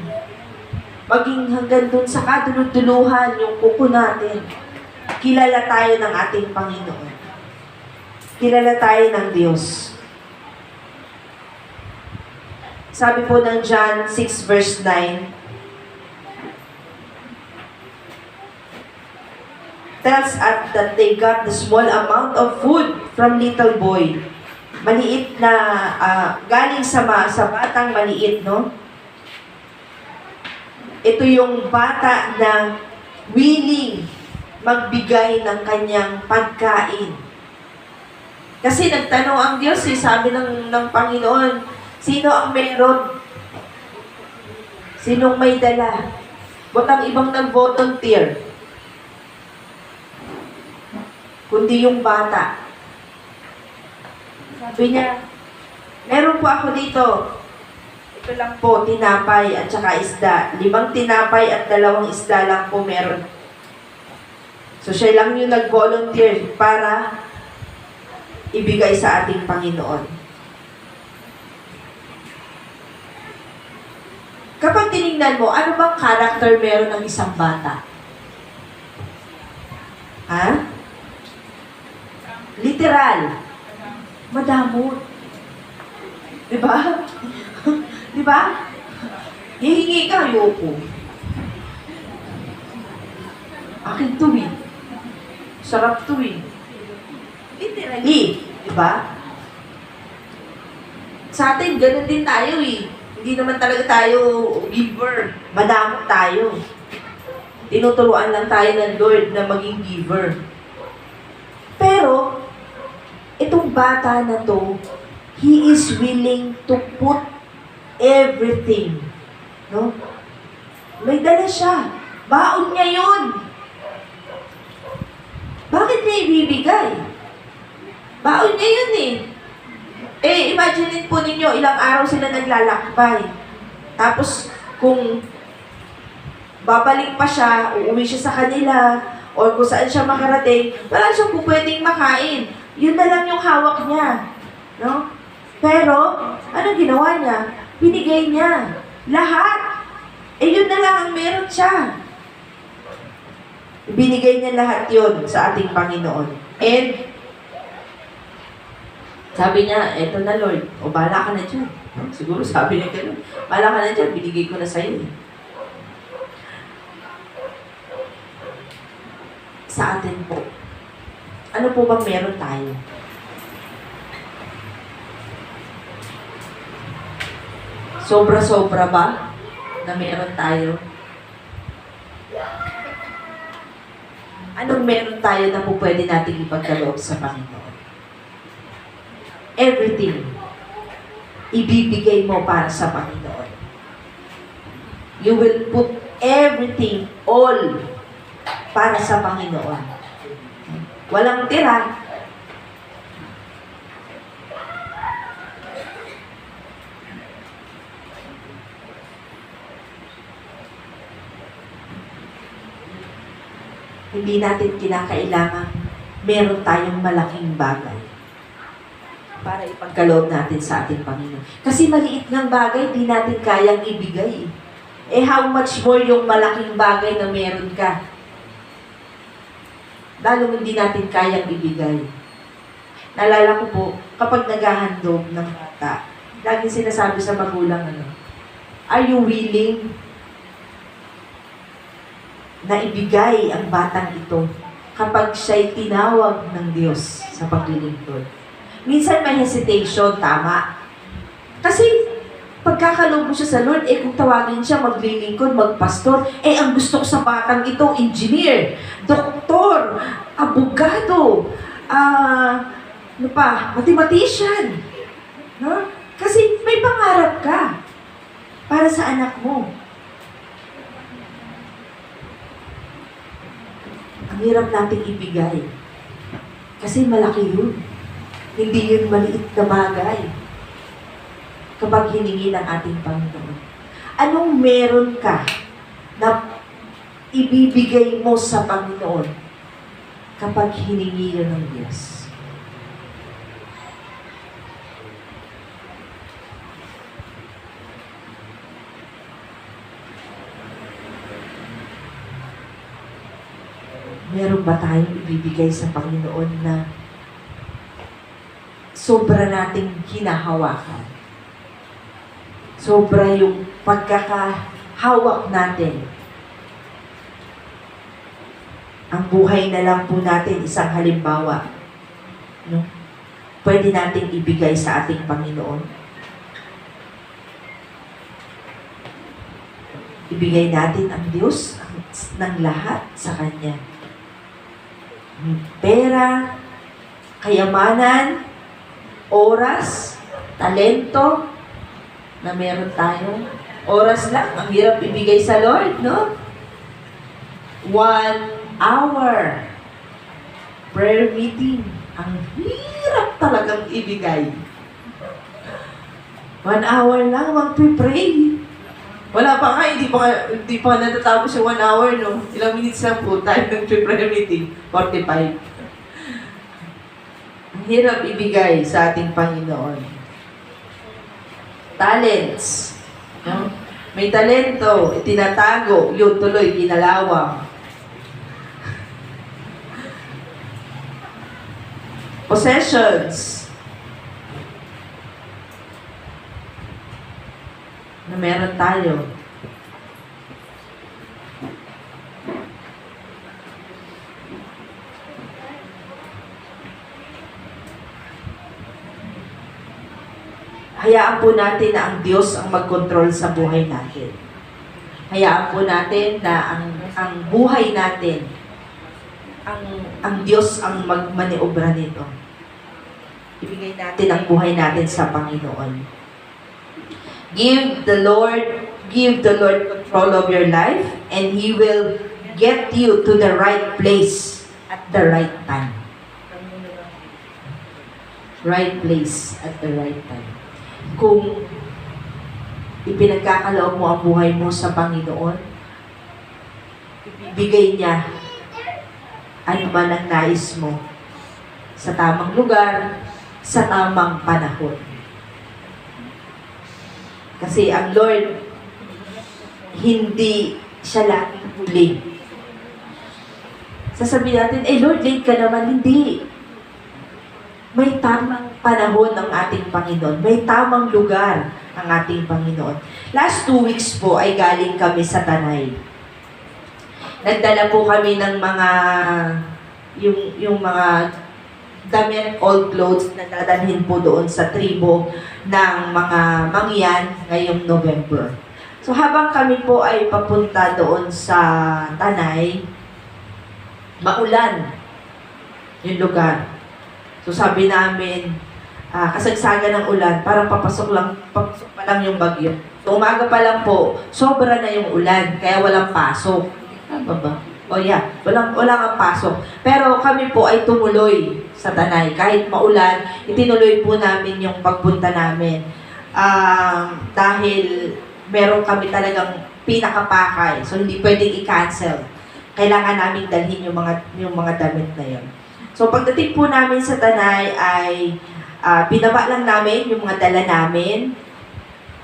[SPEAKER 3] Maging hanggang dun sa kadulud-duluhan yung kuko natin. Kilala tayo ng ating Panginoon. Kilala tayo ng Diyos. Sabi po ng John 6 verse 9, tells us that they got the small amount of food from little boy. Maliit na, galing sa batang maliit, no? Ito yung bata na willing magbigay ng kanyang pagkain. Kasi nagtanong ang Diyos, sabi ng Panginoon, sino ang meron? Sinong may dala? Ba't ang ibang nag-volunteer? Kundi yung bata. Sabi niya, meron po ako dito. Ito lang po, tinapay at saka isda. 5 tinapay at 2 isda lang po meron. So, siya lang yung nag-volunteer para ibigay sa ating Panginoon. Kapag tinignan mo, ano bang character meron ng isang bata? Ha? Literal. Madamot. Diba? Diba? Hihingi ka, ayoko. Akin to Sarap to eh. Literally, di ba? Sa atin, ganun din tayo eh. Hindi naman talaga tayo giver. Madamot tayo. Tinuturuan lang tayo ng Lord na maging giver. Pero, itong bata na to, he is willing to put everything. No? May dala siya. Baon niya yun. Bakit niya ibibigay? Baon niya yun eh. Imagine po ninyo, ilang araw sila naglalakbay. Tapos, kung babalik pa siya, uuwi siya sa kanila, o kung saan siya makarating, wala siyang pwedeng makain. Yun na lang yung hawak niya. No? Pero, ano ginawa niya? Binigay niya. Lahat. Yun na lang ang meron siya. Binigay niya lahat yun sa ating Panginoon. And, sabi niya, eto na Lord, o bahala ka na dyan. Siguro sabi niya gano'n, bahala ka na dyan, binigay ko na sa'yo. Sa atin po, ano po bang meron tayo? Sobra-sobra ba na meron tayo? Anong meron tayo na po pwede natin ipagkaloob sa Panginoon? Everything, ibibigay mo para sa Panginoon. You will put everything, all, para sa Panginoon. Walang tira. Hindi natin kinakailangan meron tayong malaking bagay para ipagkaloob natin sa ating Panginoon. Kasi maliit ng bagay, di natin kayang ibigay. How much more yung malaking bagay na meron ka? Lalo hindi natin kayang ibigay. Naalala ko po, kapag naghahandog ng bata, laging sinasabi sa magulang, are you willing na ibigay ang batang ito kapag siya'y tinawag ng Diyos sa paglilingkod? Minsan may hesitation, tama. Kasi pagkakaloob mo siya sa Lord, kung tawagin siya maglilingkod, magpastor, ang gusto ko sa batang ito, engineer, doktor, abogado, mathematician. No? Kasi may pangarap ka para sa anak mo. Ang hirap nating ibigay. Kasi malaki yun. Hindi yun maliit na bagay. Kapag hiningi ng ating Panginoon. Anong meron ka na ibibigay mo sa Panginoon kapag hiningi yun ng Diyos? Meron ba tayong ibibigay sa Panginoon na sobra nating hinahawakan? Sobra yung pagkakahawak natin. Ang buhay na lang po natin, isang halimbawa. No? Pwede nating ibigay sa ating Panginoon. Ibigay natin ang Diyos ng lahat sa Kanya. Pera, kayamanan, oras, talento, na meron tayo. Oras lang, ang hirap ibigay sa Lord, no? 1 hour prayer meeting. Ang hirap talagang ibigay. 1 hour lang, mag-pray. Wala pa nga, hindi pa natatapos yung 1 hour, no? Ilang minutes lang po tayo ng prayer meeting. 45. Ang hirap ibigay sa ating Panginoon. Talents. No? May talento, itinatago, yun tuloy, ginalawang. Possessions. Na meron tayo. Hayaan po natin na ang Diyos ang mag-control sa buhay natin. Hayaan po natin na ang buhay natin, ang Diyos ang magmaniobra nito. Ibigay natin ang buhay natin sa Panginoon. Give the Lord control of your life, and He will get you to the right place at the right time. Right place at the right time. Kung ipinagkakaloob mo ang buhay mo sa Panginoon, ibibigay niya ano man ang nais mo sa tamang lugar, sa tamang panahon. Kasi ang Lord, hindi siya laging huli. Sasabihin natin, Lord, late ka naman. Hindi. May tamang panahon ang ating Panginoon. May tamang lugar ang ating Panginoon. Last 2 weeks po ay galing kami sa Tanay. Nagdala po kami ng mga yung mga damit, old clothes na dadalhin po doon sa tribo ng mga mangyan ngayong November. So habang kami po ay papunta doon sa Tanay, maulan yung lugar. So sabi namin, kasagsagan ng ulan, parang papasok pa lang yung bagyo. So umaga pa lang po, sobra na yung ulan, kaya walang pasok. Ano ba? Walang ang pasok. Pero kami po ay tumuloy sa Tanay. Kahit maulan, itinuloy po namin yung pagpunta namin. Dahil meron kami talagang pinakapakay. So hindi pwedeng i-cancel. Kailangan namin dalhin yung mga damit na yun. So pagdating po namin sa Tanay ay binaba lang namin yung mga dala namin.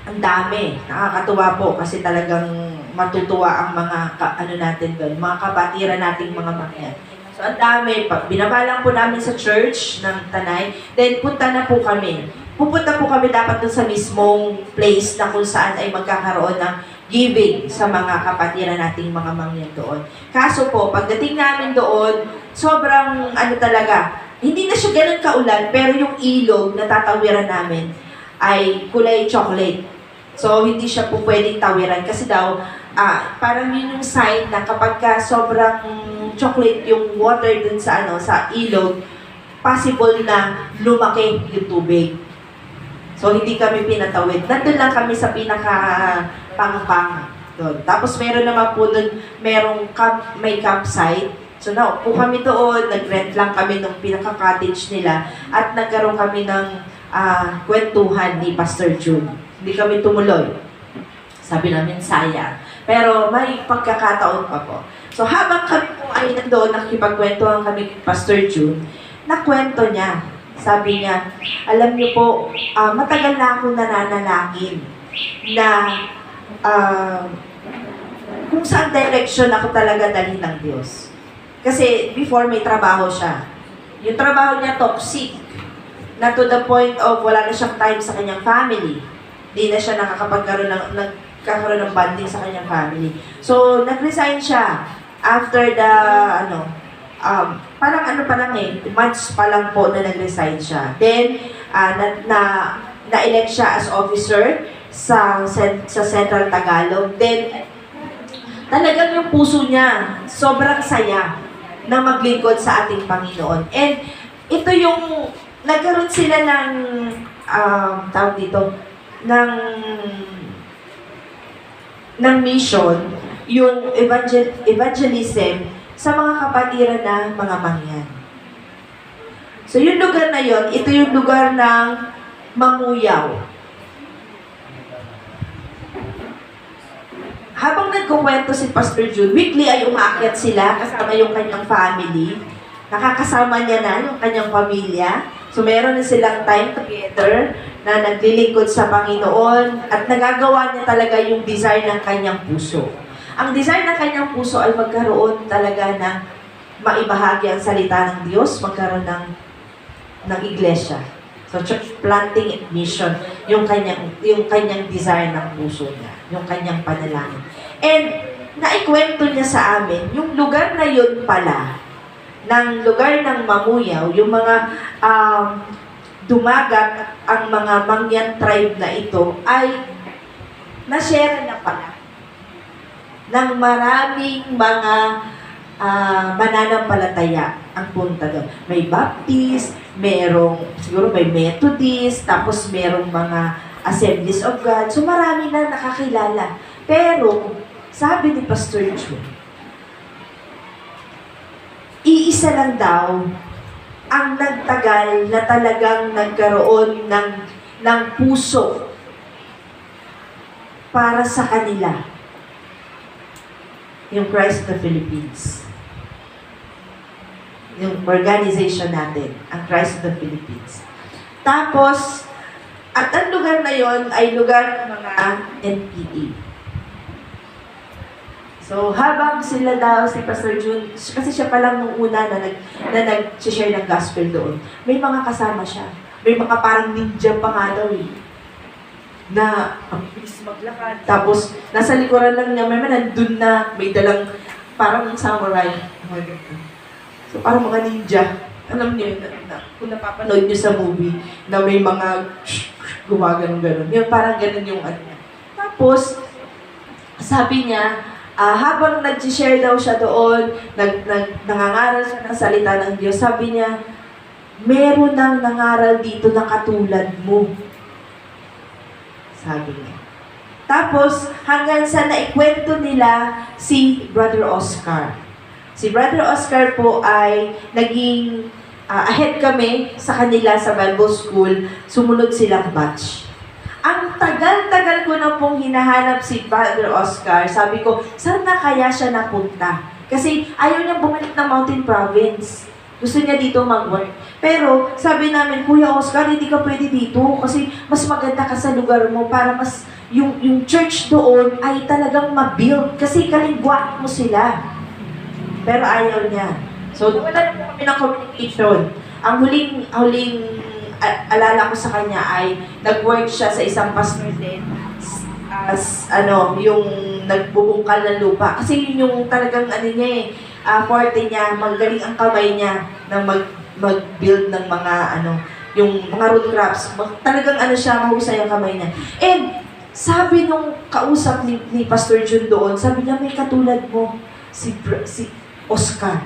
[SPEAKER 3] Ang dami. Nakakatuwa po kasi talagang matutuwa ang mga natin doon, mga kapatiran nating mga mangyan. So ang dami. Binaba lang po namin sa church ng Tanay. Then punta na po kami. Pupunta po kami dapat doon sa mismong place na kung saan ay magkakaroon ng giving sa mga kapatiran nating mga mangyan doon. Kaso po, pagdating namin doon, sobrang talaga, hindi na siya ganun kaulan, pero yung ilog na tatawiran namin ay kulay chocolate. So, hindi siya po pwedeng tawiran kasi daw, parang yun yung sign na kapag sobrang chocolate yung water dun sa ilog, possible na lumaki yung tubig. So, hindi kami pinatawid. Nandun lang kami sa pinaka-pang-pang doon. Tapos, meron naman po doon, may campsite. So, naupo kami doon, nag-rent lang kami ng pinaka-cottage nila at nagkaroon kami ng kwentuhan ni Pastor June. Hindi kami tumuloy. Sabi namin, sayang. Pero may pagkakataon pa po. So, habang kami po ay nandoon, nakikipagkwentuhan kami kay Pastor June, nakwento niya. Sabi niya, alam niyo po, matagal na akong nananalangin na kung saan direction ako talaga dalhin ng Diyos. Kasi before may trabaho siya. Yung trabaho niya toxic. Na to the point of wala na siyang time sa kanyang family. Hindi na siya nakakapagkaroon ng bonding sa kanyang family. So, nag-resign siya after the, parang months pa lang po na nag-resign siya. Then, na-elect siya as officer sa Central Tagalog. Then, talagang yung puso niya, sobrang saya na maglingkod sa ating Panginoon. And, ito yung, nagkaroon sila ng, tawag dito, ng mission, yung evangelism sa mga kapatiran na mga mangyan. So, yung lugar na yon, ito yung lugar ng Mamuyaw. Habang nagkukwento si Pastor June, weekly ay umaakyat sila kasama yung kanyang family. Nakakasama niya na yung kanyang pamilya. So, meron na silang time together na naglilingkod sa Panginoon at nagagawa niya talaga yung desire ng kanyang puso. Ang desire ng kanyang puso ay magkaroon talaga ng maibahagi ang salita ng Diyos, magkaroon ng iglesia. So, church planting and mission, yung kanyang desire ng puso niya, yung kanyang panalangin. And, naikwento niya sa amin, yung lugar na yun pala, ng lugar ng Mamuyaw, yung mga, dumagat ang mga Mangyan tribe na ito ay na-share na pala ng maraming mga mananampalataya ang punta doon. May Baptist, siguro may Methodist, tapos merong mga Assemblies of God. So marami na nakakilala. Pero, sabi ni Pastor June, iisa lang daw ang nagtagal na talagang nagkaroon ng puso para sa kanila. Yung Christ of the Philippines. Yung organization natin, ang Christ of the Philippines. Tapos, at ang lugar na yon ay lugar ng mga NPA. So, habang sila daw, si Pastor June, kasi siya pa lang nung una na nag-share ng gospel doon, may mga kasama siya. May mga parang ninja pa nga daw eh. Na ang bilis maglakad. Tapos, nasa likuran lang niya, may nandun na, may dalang parang samurai. So, parang mga ninja. Alam niyo yun, kung napapanood niyo sa movie, na may mga gumagano-ganon. Yung parang ganon yung ano niya. Tapos, sabi niya, habang nag-share daw siya doon, nangangaral siya ng salita ng Diyos, sabi niya, meron nang nangaral dito na katulad mo. Sabi niya. Tapos, hanggang sa naikwento nila si Brother Oscar. Si Brother Oscar po ay naging ahead kami sa kanila sa Bible School. Sumunod silang batch. Ang tagal-tagal ko na pong hinahanap si Brother Oscar. Sabi ko, saan na kaya siya napunta? Kasi ayaw niya bumalik ng Mountain Province. Gusto niya dito mag-work. Pero sabi namin, Kuya Oscar, hindi ka pwede dito kasi mas maganda ka sa lugar mo para mas yung church doon ay talagang ma-build kasi kalingwain mo sila. Pero ayaw niya. So, wala na po kami ng communication. Ang huling alala ko sa kanya ay nag-work siya sa isang pastor din as yung nagbubungkal ng lupa. Kasi yun yung talagang forte niya, magaling ang kamay niya na mag-build ng mga yung mga root crops. Talagang siya, mahusay ang kamay niya. And sabi nung kausap ni Pastor June doon, sabi niya, may katulad mo, si Oscar.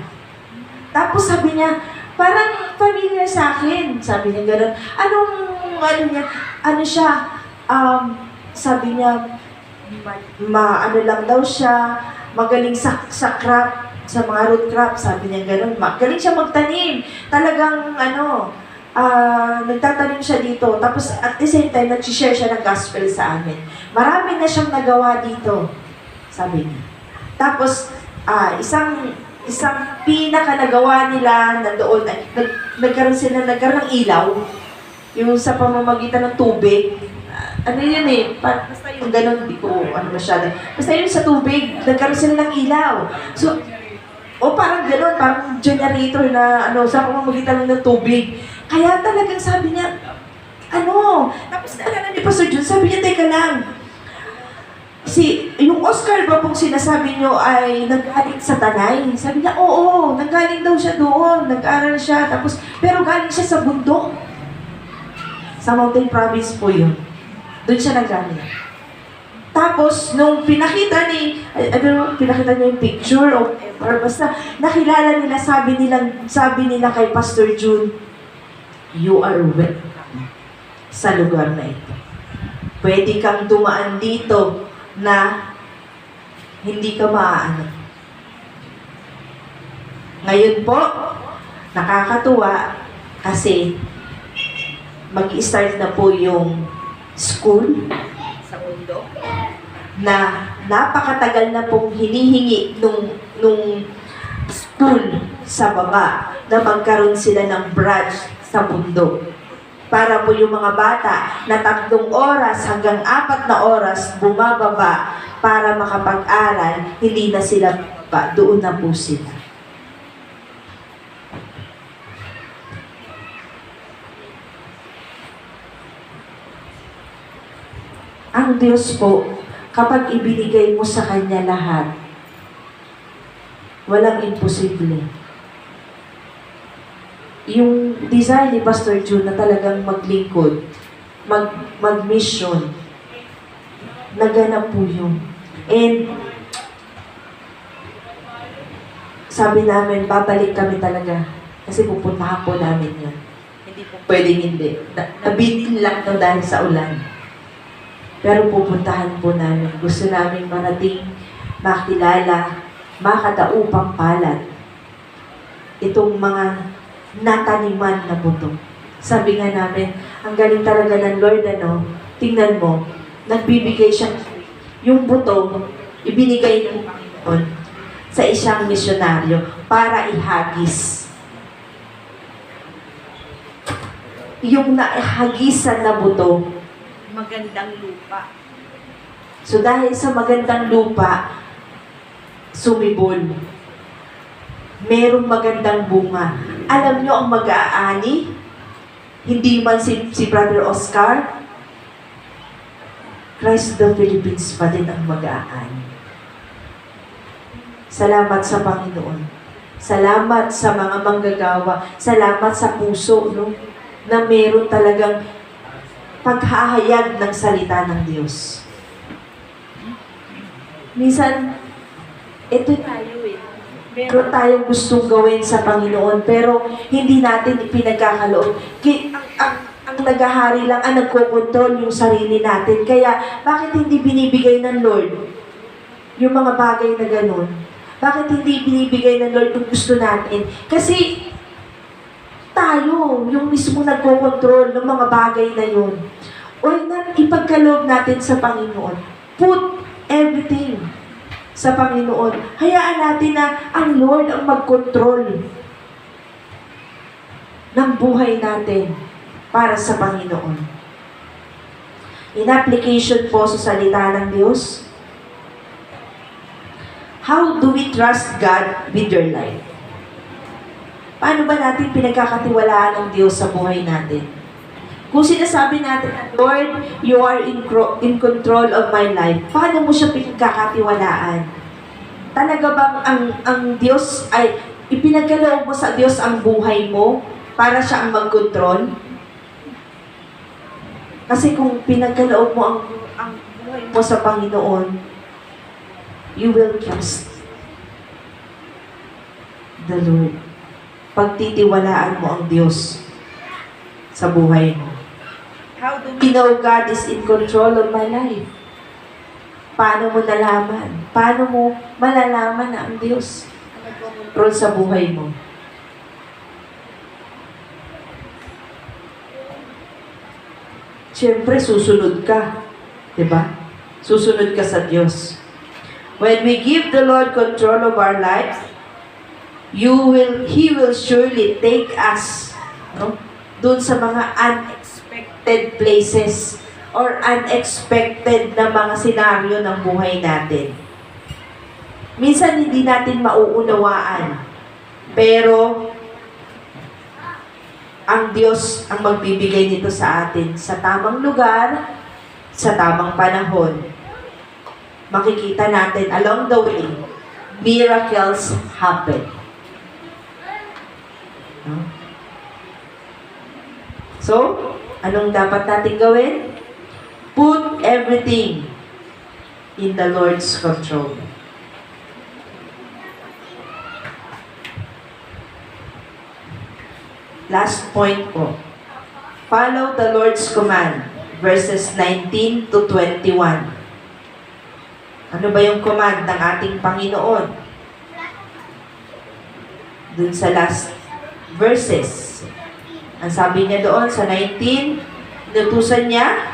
[SPEAKER 3] Tapos sabi niya, parang familiar sa akin. Sabi niya gano'n. Sabi niya, lang daw siya, magaling sa crop, sa mga root crop, sabi niya gano'n. Magaling siya magtanim. Talagang, nagtatanim siya dito. Tapos, at the same time, nag-share siya ng gospel sa amin. Marami na siyang nagawa dito, sabi niya. Tapos, isang pinaka nagawa nila na doon ay nagkaroon ng ilaw yung sa pamamagitan ng tubig. Yun basta yung ganun, di ko masyado. Basta yun sa tubig, nagkaroon sila ng ilaw. So, parang ganun, parang generator na sa pamamagitan ng tubig. Kaya talagang sabi niya, tapos naalala ni Pastor June, sabi niya, teka lang, yung Oscar ba pong sinasabi niyo ay nag-galing sa Tanay? Sabi niya, oo, nanggaling daw siya doon, nag-aral siya, pero galing siya sa bundok. Sa Mountain Province po yun. Doon siya nanggaling. Tapos, nung pinakita niya yung picture or basta nakilala nila, sabi nila kay Pastor June, you are welcome sa lugar na ito. Pwede kang dumaan dito na hindi ka maaano. Ngayon po, nakakatuwa kasi mag-i-start na po yung school sa mundo na napakatagal na pong hinihingi nung school sa baba na magkaroon sila ng branch sa mundo. Para po yung mga bata na 3 oras hanggang 4 na oras bumababa para makapag-aral, hindi na sila doon na po sila. Ang Diyos po, kapag ibinigay mo sa Kanya lahat, walang imposible.
[SPEAKER 4] yung desire ni Pastor June na talagang maglingkod, mag-mission, naganap po yun. And sabi namin, babalik kami talaga. Kasi pupuntahan po namin yan. Hindi po pwedeng hindi. Nabitin lang na dahil sa ulan. Pero pupuntahan po namin. Gusto namin marating, makilala, makadaupang palad itong mga nataniman na buto. Sabi nga namin, ang galing talaga ng Lord, tingnan mo, nagbibigay siya, yung buto, ibinigay ng Panginoon sa isang misyonaryo para ihagis. Yung nahagisan na buto,
[SPEAKER 1] Magandang lupa.
[SPEAKER 4] so dahil sa magandang lupa, sumibol. Merong magandang bunga. Alam nyo ang mag-aani? Hindi man si Brother Oscar, Christ the Philippines pa din ang mag-aani. Salamat sa Panginoon. Salamat sa mga manggagawa. Salamat sa puso, na meron talagang paghahayag ng salita ng Diyos. Minsan, ito tayo meron tayong gustong gawin sa Panginoon, pero hindi natin ipinagkakaloob. Ang naghahari lang, ang nagkokontrol yung sarili natin. Kaya, bakit hindi binibigay ng Lord yung mga bagay na ganun? Bakit hindi binibigay ng Lord yung gusto natin? Kasi, tayo, yung mismo nagkokontrol ng mga bagay na yun. O ipagkaloob natin sa Panginoon. Put everything sa Panginoon. Hayaan natin na ang Lord ang magkontrol ng buhay natin para sa Panginoon. In application po sa salita ng Diyos, how do we trust God with your life? Paano ba natin pinagkakatiwalaan ng Diyos sa buhay natin? Kung sinasabi natin, Lord, you are in control of my life, paano mo siya pinagkakatiwalaan? Talaga bang ang Diyos ay ipinagkaloob mo sa Diyos ang buhay mo para siya ang mag-control? Kasi kung pinagkaloob mo ang buhay mo sa Panginoon, you will trust the Lord. Pagtitiwalaan mo ang Diyos sa buhay mo.
[SPEAKER 1] How do
[SPEAKER 4] You know God is in control of my life. Paano mo nalaman? Paano mo malalaman na ang Diyos control sa buhay mo? Siyempre, susunod ka. Diba? Susunod ka sa Diyos. When we give the Lord control of our lives, He will surely take us, doon sa mga unexpected places or unexpected na mga senaryo ng buhay natin. Minsan hindi natin mauunawaan, pero ang Diyos ang magbibigay nito sa atin sa tamang lugar, sa tamang panahon. Makikita natin along the way, miracles happen. So, anong dapat natin gawin? Put everything in the Lord's control. Last point po. Follow the Lord's command, verses 19 to 21. Ano ba yung command ng ating Panginoon? Dun sa last verses. Ang sabi niya doon sa 19, inutusan niya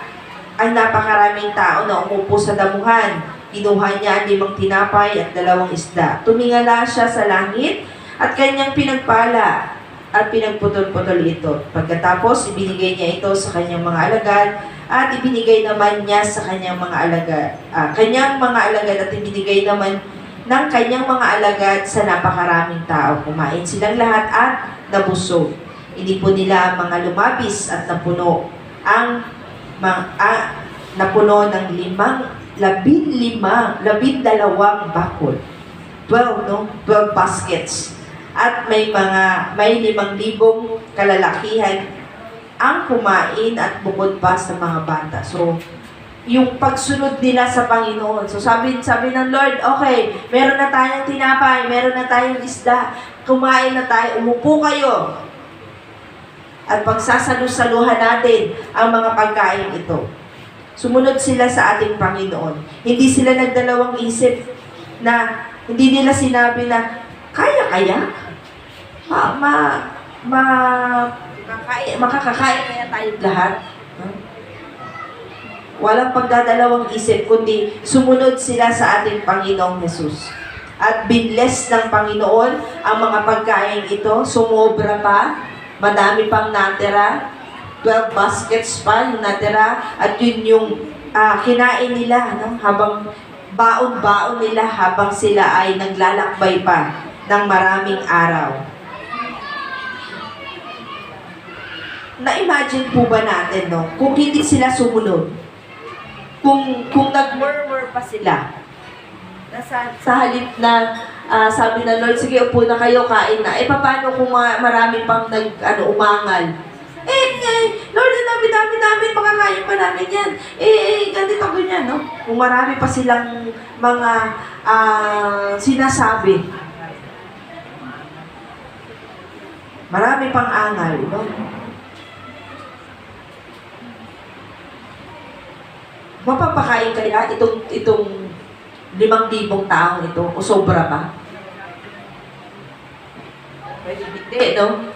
[SPEAKER 4] ang napakaraming tao na umupo sa damuhan. Kinuha niya ang 5 tinapay at 2 isda. Tumingala siya sa langit at kanyang pinagpala at pinagputol-putol ito. Pagkatapos, ibinigay niya ito sa kanyang mga alagad at ibinigay naman niya sa kanyang mga alagad. Kanyang mga alagad at ibinigay naman ng kanyang mga alagad sa napakaraming tao. Kumain silang lahat at nabusog. Hindi po nila ang mga lumabis at napuno ng 12 bakul. 12 baskets. At may 5,000 kalalakihan ang kumain at bukod pa sa mga bata. So, yung pagsunod nila sa Panginoon. So, sabi ng Lord, okay, meron na tayong tinapay, meron na tayong isda, kumain na tayo, umupo kayo. At pagsasalu-saluhan natin ang mga pagkain ito. Sumunod sila sa ating Panginoon. Hindi sila nagdalawang isip na, hindi nila sinabi na, kaya? Makakakain kaya tayong lahat? Walang pagdadalawang isip, kundi sumunod sila sa ating Panginoong Jesus. At binless ng Panginoon ang mga pagkain ito, sumobra pa, madami pang natira, 12 baskets pa yung natira, at yun yung kinain nila, no? Habang baon-baon nila habang sila ay naglalakbay pa ng maraming araw. Na-imagine po ba natin, no? Kung hindi sila sumunod, kung nag-murmur pa sila, sa halip na sabi na Lord, sige, upo na kayo, kain na. Paano kung marami pang umangal? Lord, dami, makakain pa namin yan. Ganito ganyan, no? Kung marami pa silang mga sinasabi. Marami pang angal, no? Mapapakain kaya itong 5,000 taong ito o sobra pa? Pwede hindi, no?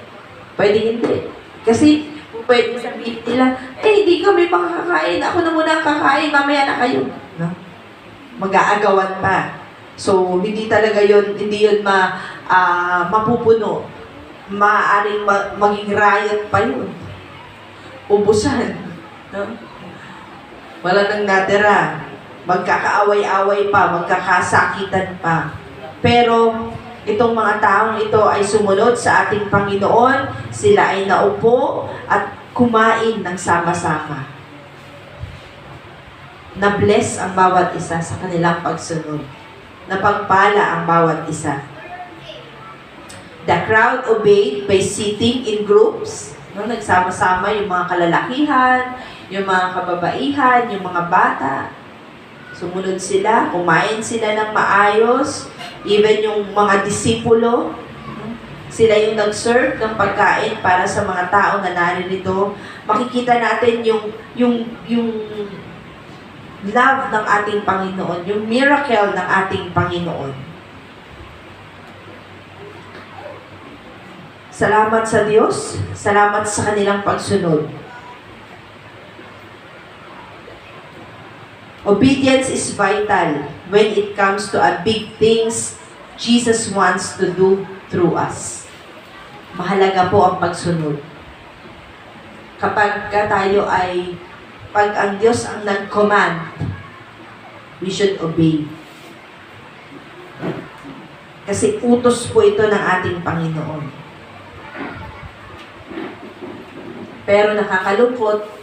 [SPEAKER 4] Pwede hindi. Kasi pwede sabihin nila, hindi kami makakakain. Ako na muna ang kakain, mamaya na kayo. No? Mag-aagawan pa. So, hindi talaga yun, hindi yun mapupuno. Maaaring maging riot pa yun. Ubusan. No? Wala nang natira. Magkakaaway-away pa, magkakasakitan pa. Pero, itong mga taong ito ay sumunod sa ating Panginoon, sila ay naupo at kumain ng sama-sama. Na-bless ang bawat isa sa kanilang pagsunod. Napagpala ang bawat isa. The crowd obeyed by sitting in groups. No, nagsama-sama yung mga kalalakihan, yung mga kababaihan, yung mga bata. Sumunod sila, kumain sila ng maayos, even yung mga disipulo, sila yung nag-serve ng pagkain para sa mga tao na naririto. Makikita natin yung love ng ating Panginoon, yung miracle ng ating Panginoon. Salamat sa Diyos, salamat sa kanilang pagsunod. Obedience is vital when it comes to big things Jesus wants to do through us. Mahalaga po ang pagsunod. Kapag pag ang Diyos ang nag-command, we should obey. Kasi utos po ito ng ating Panginoon. Pero nakakalungkot,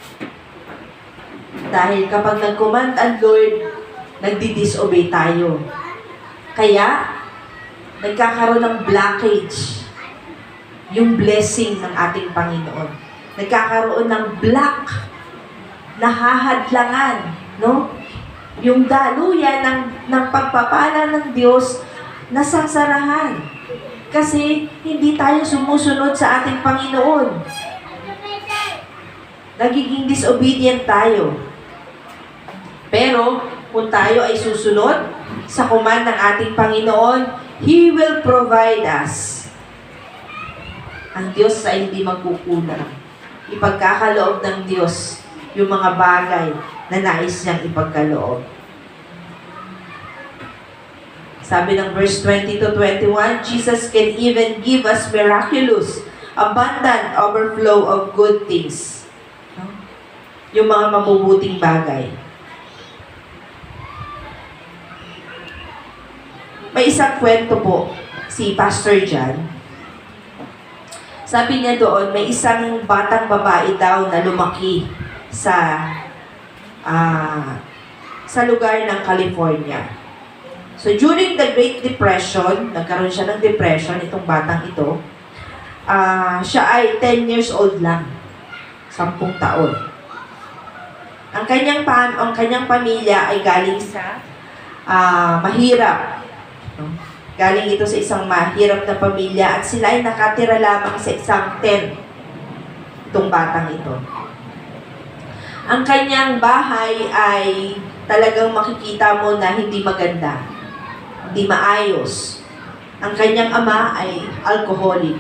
[SPEAKER 4] dahil kapag nag-command ang Lord, nagdi-disobey tayo. Kaya, nagkakaroon ng blockage yung blessing ng ating Panginoon. Nagkakaroon ng block, nahahadlangan, no? Yung daluyan ng pagpapala ng Diyos, nasansarahan. Kasi, hindi tayo sumusunod sa ating Panginoon. Nagiging disobedient tayo. Pero, kung tayo ay susunod sa command ng ating Panginoon, He will provide us. Ang Diyos ay hindi magkukulang. Ipagkakaloob ng Diyos yung mga bagay na nais niyang ipagkaloob. Sabi ng verse 20 to 21, Jesus can even give us miraculous, abundant overflow of good things. No? Yung mga mabubuting bagay. May isang kwento po, si Pastor John. Sabi niya doon, may isang batang babae daw na lumaki sa lugar ng California. So during the Great Depression, nagkaroon siya ng depression, itong batang ito. Siya ay 10 years old lang. 10 taon. Ang kanyang pamilya ay galing sa mahirap. No? Galing ito sa isang mahirap na pamilya at sila ay nakatira lamang sa isang tent. Itong batang ito. Ang kanyang bahay ay talagang makikita mo na hindi maganda. Hindi maayos. Ang kanyang ama ay alcoholic.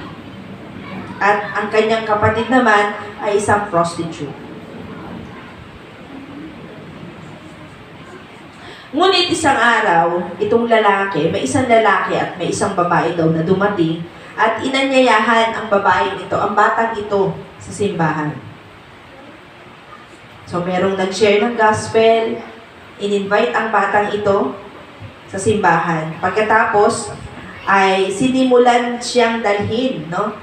[SPEAKER 4] At ang kanyang kapatid naman ay isang prostitute. Ngunit isang araw, itong lalaki, may isang lalaki at may isang babae daw na dumating at inanyayahan ang babae ito, ang batang ito sa simbahan. So merong nag-share ng gospel, in-invite ang batang ito sa simbahan. Pagkatapos ay sinimulan siyang dalhin, no?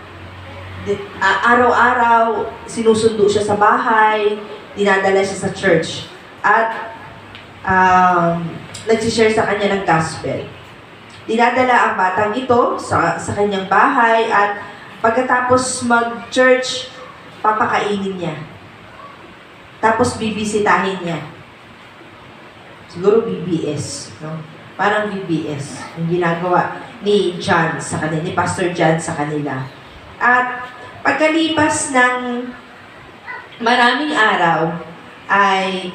[SPEAKER 4] Araw-araw sinusundo siya sa bahay, dinadala siya sa church at nagsishare sa kanya ng gospel. Dinadala ang batang ito sa kanyang bahay at pagkatapos mag-church, papakainin niya. Tapos bibisitahin niya. Siguro BBS, no? Parang BBS, yung ginagawa ni John sa kanila, ni Pastor John sa kanila. At pagkalipas ng maraming araw, ay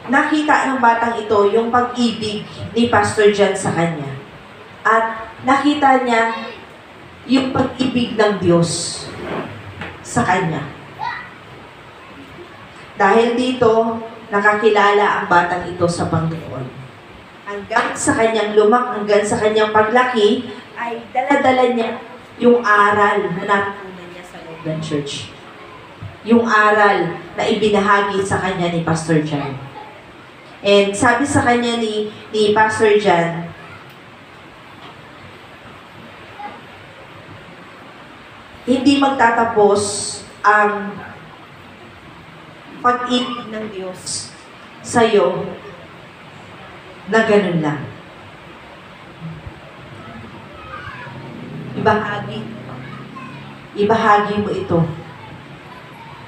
[SPEAKER 4] nakita ng batang ito yung pag-ibig ni Pastor John sa kanya. At nakita niya yung pag-ibig ng Diyos sa kanya. Dahil dito, nakakilala ang batang ito sa Panginoon. Hanggang sa kanyang hanggang sa kanyang paglaki, ay dala-dala niya yung aral na natutunan niya sa loob ng church. Yung aral na ibinahagi sa kanya ni Pastor John. And sabi sa kanya ni Pastor John, hindi magtatapos ang pag-ibig ng Diyos sa'yo na ganun lang. Ibahagi mo ito.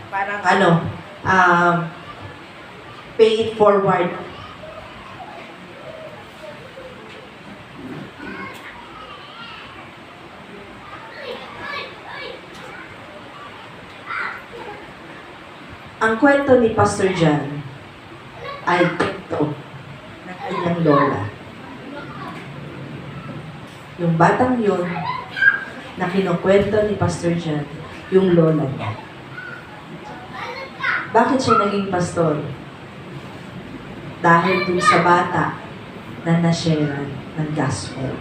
[SPEAKER 4] Parang pay it forward. Ang kwento ni Pastor John ay kwento ng kanyang lola. Yung batang yun na kinukwento ni Pastor John, yung lola niya. Bakit siya naging pastor? Dahil dun sa bata na nasharean ng gospel.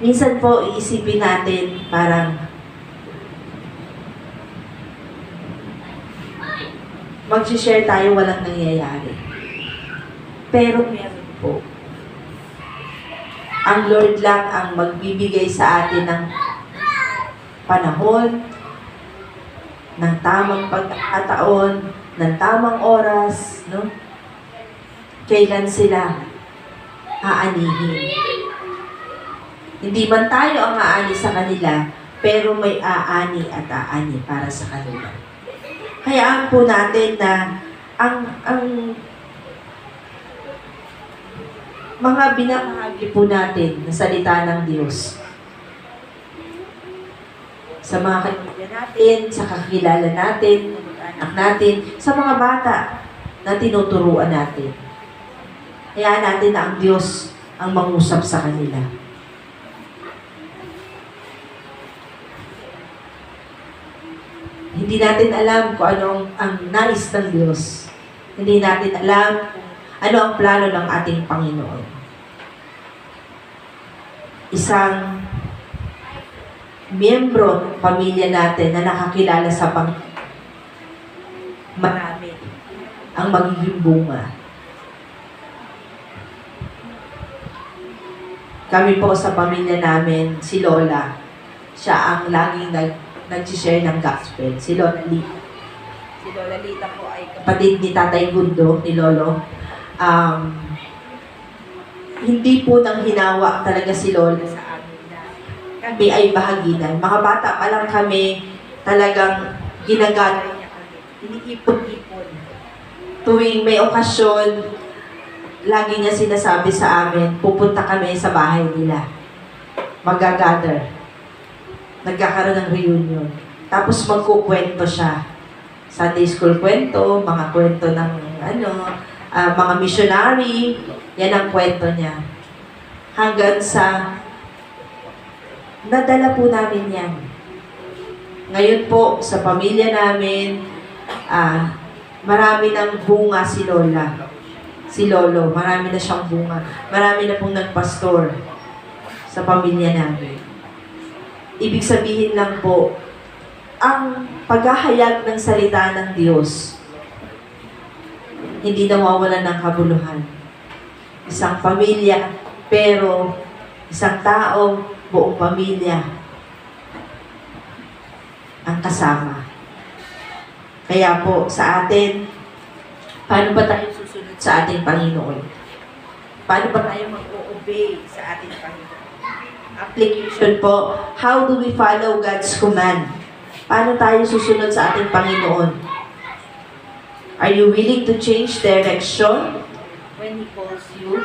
[SPEAKER 4] Minsan po, iisipin natin parang mag-share tayo walang nangyayari. Pero meron po. Ang Lord lang ang magbibigay sa atin ng panahon, ng tamang pagkakataon, ng tamang oras, no? Kailan sila aanihin. Hindi man tayo ang aani sa kanila, pero may aani at aani para sa kanila. Hayaan po natin na ang mga binabahagi po natin na salita ng Diyos sa mga kaibigan natin, sa kakilala natin, anak natin, sa mga bata na tinuturuan natin. Hayaan natin na ang Diyos ang mangusap sa kanila. Hindi natin alam kung anong ang nais ng Diyos. Hindi natin alam kung ano ang plano ng ating Panginoon. Isang miyembro ng pamilya natin na nakakilala sa Panginoon, marami ang magiging bunga. Kami po sa pamilya namin, si Lola, siya ang laging nag-share ng gospel. Si Lola Lita. Si Lola Lita po ay kapatid ni Tatay Gundo, ni Lolo. hindi po nang hinawa talaga si Lola sa amin na kami ay bahaginan. Mga bata pa lang kami, talagang ginagana niya kami. Iniipon-ipon. Tuwing may okasyon, lagi niya sinasabi sa amin, pupunta kami sa bahay nila. Mag-gather. Nagkakaroon ng reunion. Tapos magkukwento siya. Sunday school kwento, mga kwento ng mga missionary, yan ang kwento niya. Hanggang sa nadala po namin yan. Ngayon po, sa pamilya namin, marami ng bunga si Lola. Si Lolo, marami na siyang bunga. Marami na pong nagpastor sa pamilya namin. Ibig sabihin lang po, ang paghahayag ng salita ng Diyos, hindi nawawalan ng kabuluhan. Isang pamilya, pero isang tao, buong pamilya ang kasama. Kaya po, sa atin, paano ba tayo susunod sa ating Panginoon? Paano ba tayo mag-o-obey sa ating Panginoon? Application po, how do we follow God's command? Paano tayo susunod sa ating Panginoon? Are you willing to change direction when He calls you?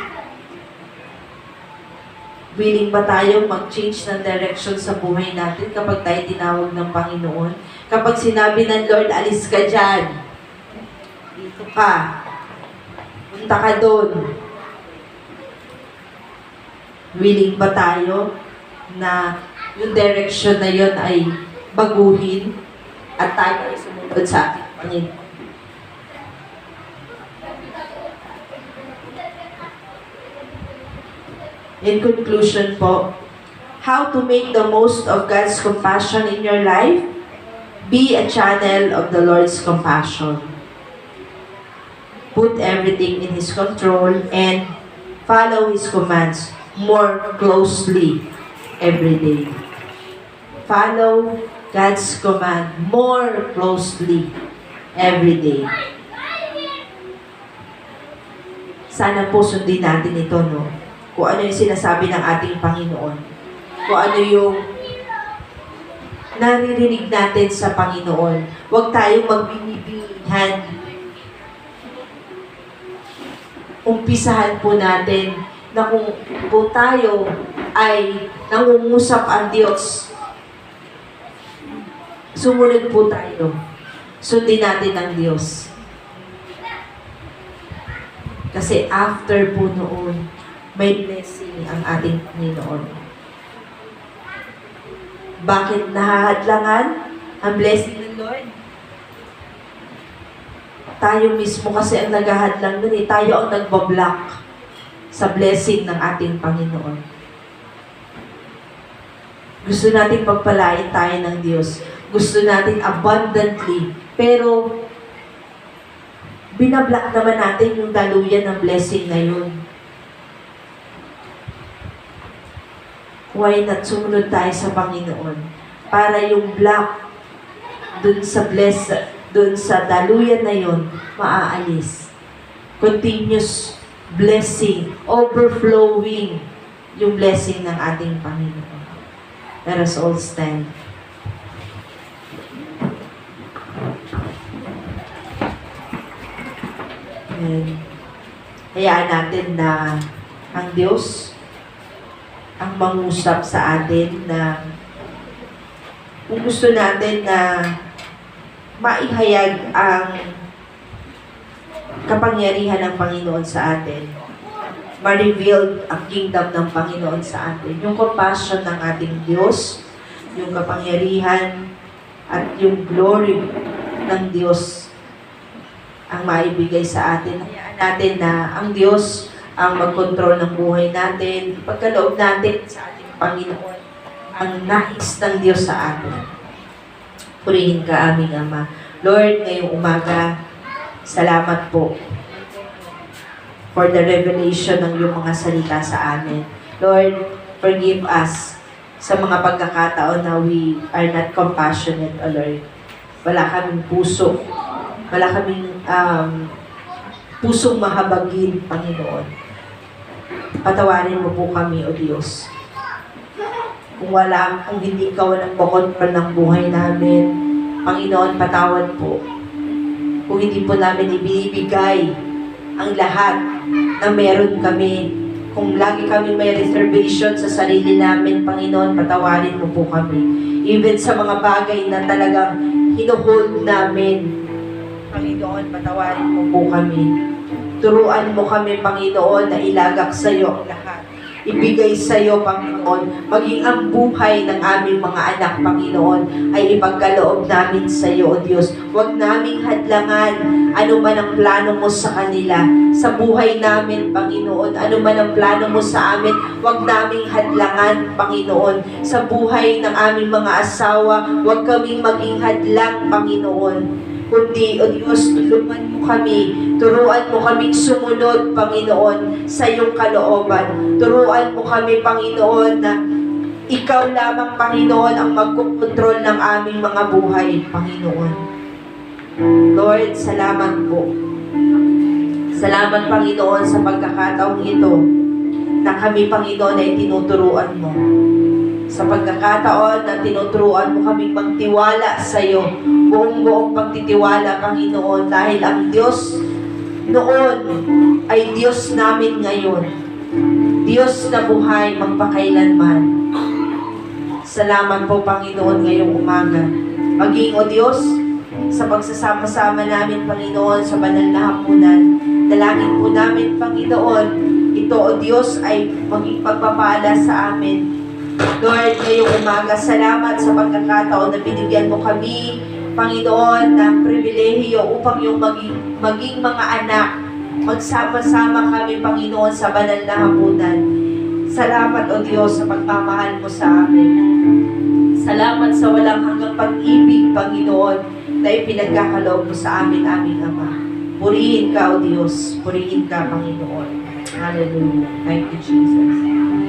[SPEAKER 4] Willing ba tayo mag-change ng direction sa buhay natin kapag tayo tinawag ng Panginoon? Kapag sinabi ng Lord, alis ka dyan. Dito ka. Punta ka doon. Willing ba tayo na yung direction na yun ay baguhin at tayo ay sumunod sa ating Panginoon? In conclusion po, how to make the most of God's compassion in your life? Be a channel of the Lord's compassion. Put everything in His control and follow His commands more closely every day. Follow God's command more closely every day. Sana po sundin natin ito, no? Kung ano yung sinasabi ng ating Panginoon. Kung ano yung naririnig natin sa Panginoon. Huwag tayong magbinibinihan. Umpisahan po natin na kung po tayo ay nangungusap ang Diyos, sumunod po tayo. Sundin natin ang Diyos. Kasi after po noon, may blessing ang ating Panginoon. Bakit nahahadlangan ang blessing ng Lord? Tayo mismo kasi ang naghahadlang nun eh. Tayo ang nagbablock sa blessing ng ating Panginoon. Gusto natin pagpalain tayo ng Diyos. Gusto natin abundantly. Pero, binablock naman natin yung daluyan ng blessing na yun. Why not sumunod tayo sa Panginoon? Para yung block dun sa daluyan na yun, maaalis. Continuous blessing, overflowing yung blessing ng ating Panginoon. Let us all stand. And hayaan natin na ang Diyos ang mangusap sa atin na kung gusto natin na maihayag ang kapangyarihan ng Panginoon sa atin, ma-reveal ang kingdom ng Panginoon sa atin, yung compassion ng ating Diyos, yung kapangyarihan at yung glory ng Diyos ang maibigay sa atin. Hayaan natin na ang Diyos ang mag-control ng buhay natin, pagkaloob natin sa ating Panginoon, ang nais ng Diyos sa atin. Purihin ka, aming Ama. Lord, ngayong umaga, salamat po for the revelation ng iyong mga salita sa amin. Lord, forgive us sa mga pagkakataon na we are not compassionate, O Lord. Wala kaming puso. Wala kaming pusong mahabagin, Panginoon. Patawarin mo po kami, O Diyos. Kung hindi ka walang pakontrol ng buhay namin, Panginoon, patawad po. Kung hindi po namin ibinibigay ang lahat na meron kami, kung lagi kami may reservation sa sarili namin, Panginoon, patawarin mo po kami. Even sa mga bagay na talagang hinuhold namin, Panginoon, patawarin mo po kami. Turuan mo kami, Panginoon, na ilagak sa iyo ang lahat. Ibigay sa iyo, Panginoon, maging ang buhay ng aming mga anak, Panginoon, ay ipagkaloob namin sa iyo, O Diyos. Huwag naming hadlangan ano man ang plano mo sa kanila. Sa buhay namin, Panginoon, ano man ang plano mo sa amin, huwag naming hadlangan, Panginoon. Sa buhay ng aming mga asawa, huwag kaming maging hadlang, Panginoon. Kundi, O Diyos, tulungan mo kami, turuan mo kaming sumunod, Panginoon, sa iyong kalooban. Turuan mo kami, Panginoon, na ikaw lamang, Panginoon, ang magkukontrol ng aming mga buhay, Panginoon. Lord, salamat po. Salamat, Panginoon, sa pagkakataong ito na kami, Panginoon, ay tinuturuan mo. Sa pagkakataon na tinuturuan mo kaming magtiwala sa iyo, buong pagtitiwala, Panginoon, dahil ang Diyos noon ay Diyos namin ngayon. Diyos na buhay magpakailanman. Salamat po, Panginoon, ngayong umaga. Maging, O Diyos, sa pagsasama-sama namin, Panginoon, sa banal na hapunan, dalangin po namin, Panginoon, ito, O Diyos, ay maging pagpapala sa amin. Lord, ngayong umaga, salamat sa pagkakataon na binigyan mo kami, Panginoon, ng pribilehiyo upang yung maging mga anak. Magsama-sama kami, Panginoon, sa banal na hapunan. Salamat, O Diyos, sa pagmamahal mo sa amin. Salamat sa walang hanggang pag-ibig, Panginoon, na ipinagkakaloob mo sa amin, aming Ama. Purihin ka, O Diyos. Purihin ka, Panginoon. Hallelujah. Thank you, Jesus.